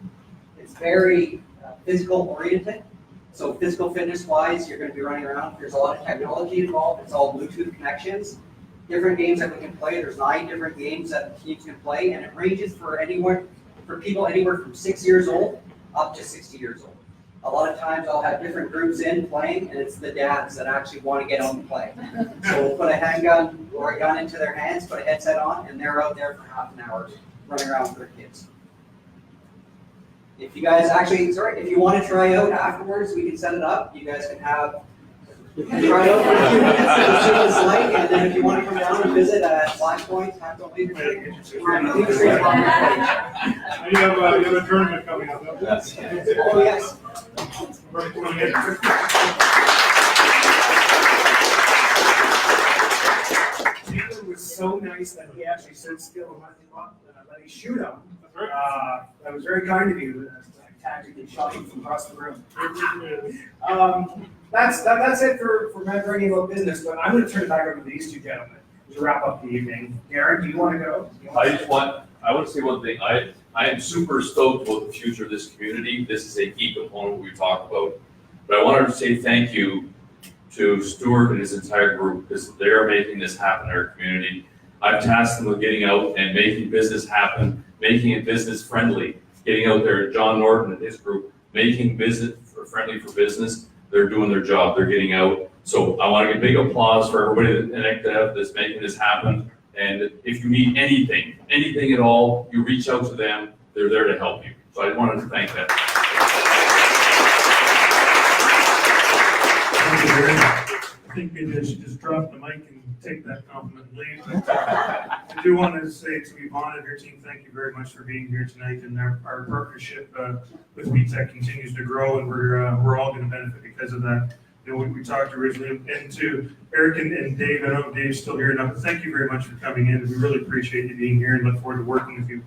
It's very physical oriented. So physical fitness wise, you're going to be running around. There's a lot of technology involved. It's all Bluetooth connections. Different games that we can play. There's 9 different games that teams can play, and it ranges for people anywhere from 6 years old up to 60 years old. a lot of times I'll have different groups in playing, and it's the dads that actually want to get on and play. So we'll put a handgun or a gun into their hands, put a headset on, and they're out there for half an hour running around with their kids. If you guys if you want to try out afterwards, we can set it up. You guys can try out for a few minutes and see what it's like, and then if you want to come down and visit at Black Point, Tactile Leadership. You have a tournament coming up. Yes. Oh, yes. Taylor was so nice that he actually stood still and let me shoot him. That was very kind of you. I tactically shot you from across the room. That's it for my bringing about business, but I'm going to turn it back over to these two gentlemen to wrap up the evening. Darrin, do you want to go? I want to say one thing. I am super stoked about the future of this community. This is a key component we talk about. But I wanted to say thank you to Stuart and his entire group, because they're making this happen in our community. I've tasked them with getting out and making business happen, making it business friendly, getting out there. John Norton and his group, making business friendly for business. They're doing their job. They're getting out. So I want to give big applause for everybody that's making this happen. And if you need anything at all, you reach out to them. They're there to help you. So I wanted to thank them. I think maybe I should just drop the mic and take that compliment and leave. I do want to say to Yvonne and her team, thank you very much for being here tonight. And our partnership with WEtech continues to grow, and we're all going to benefit because of that. You know, we talked originally, and to Eric and Dave, I know Dave's still here now, but thank you very much for coming in. We really appreciate you being here and look forward to working with you.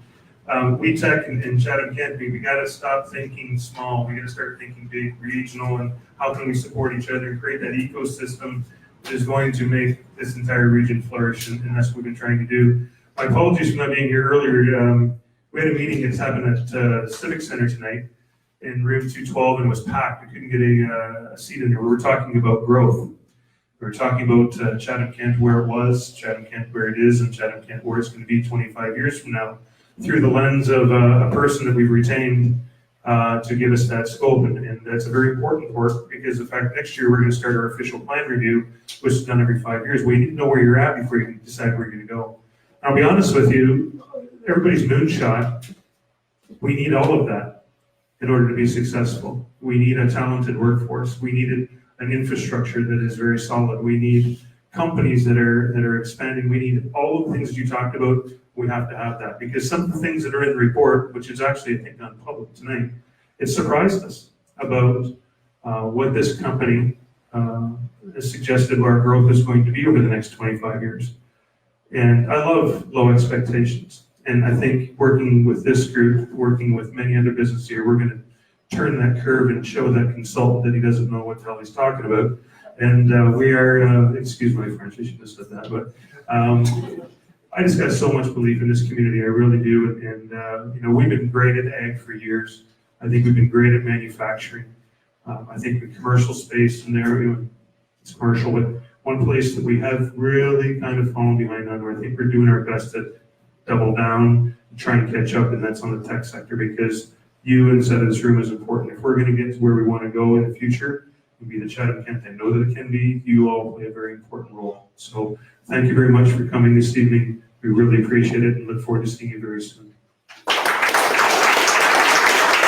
WEtech and Chatham-Kent, we got to stop thinking small. We got to start thinking big, regional, and how can we support each other and create that ecosystem that is going to make this entire region flourish, and that's what we've been trying to do. My apologies for not being here earlier. We had a meeting that's happened at the Civic Center tonight in room 212 and was packed. We couldn't get a seat in there. We were talking about growth. We were talking about Chatham-Kent where it was, Chatham-Kent where it is, and Chatham-Kent where it's going to be 25 years from now, through the lens of a person that we've retained to give us that scope. And that's a very important part, because in fact, next year we're going to start our official plan review, which is done every 5 years. We need to know where you're at before you can decide where you're going to go. I'll be honest with you, everybody's moonshot. We need all of that in order to be successful. We need a talented workforce. We need an infrastructure that is very solid. We need companies that are expanding. We need all of the things you talked about. We have to have that, because some of the things that are in the report, which is actually, I think, not public tonight, it surprised us about what this company has suggested our growth is going to be over the next 25 years. And I love low expectations. And I think working with this group, working with many other businesses here, we're going to turn that curve and show that consultant that he doesn't know what the hell he's talking about. And we are, excuse my French, I should have said that, but I just got so much belief in this community, I really do. And you know, we've been great at ag for years. I think we've been great at manufacturing. I think the commercial space in there, it's commercial, but one place that we have really kind of fallen behind on, where I think we're doing our best to double down and try and catch up, and that's on the tech sector, because you inside of this room is important. If we're going to get to where we want to go in the future, and be the Chatham-Kent I know that it can be, you all play a very important role. So thank you very much for coming this evening. We really appreciate it and look forward to seeing you very soon.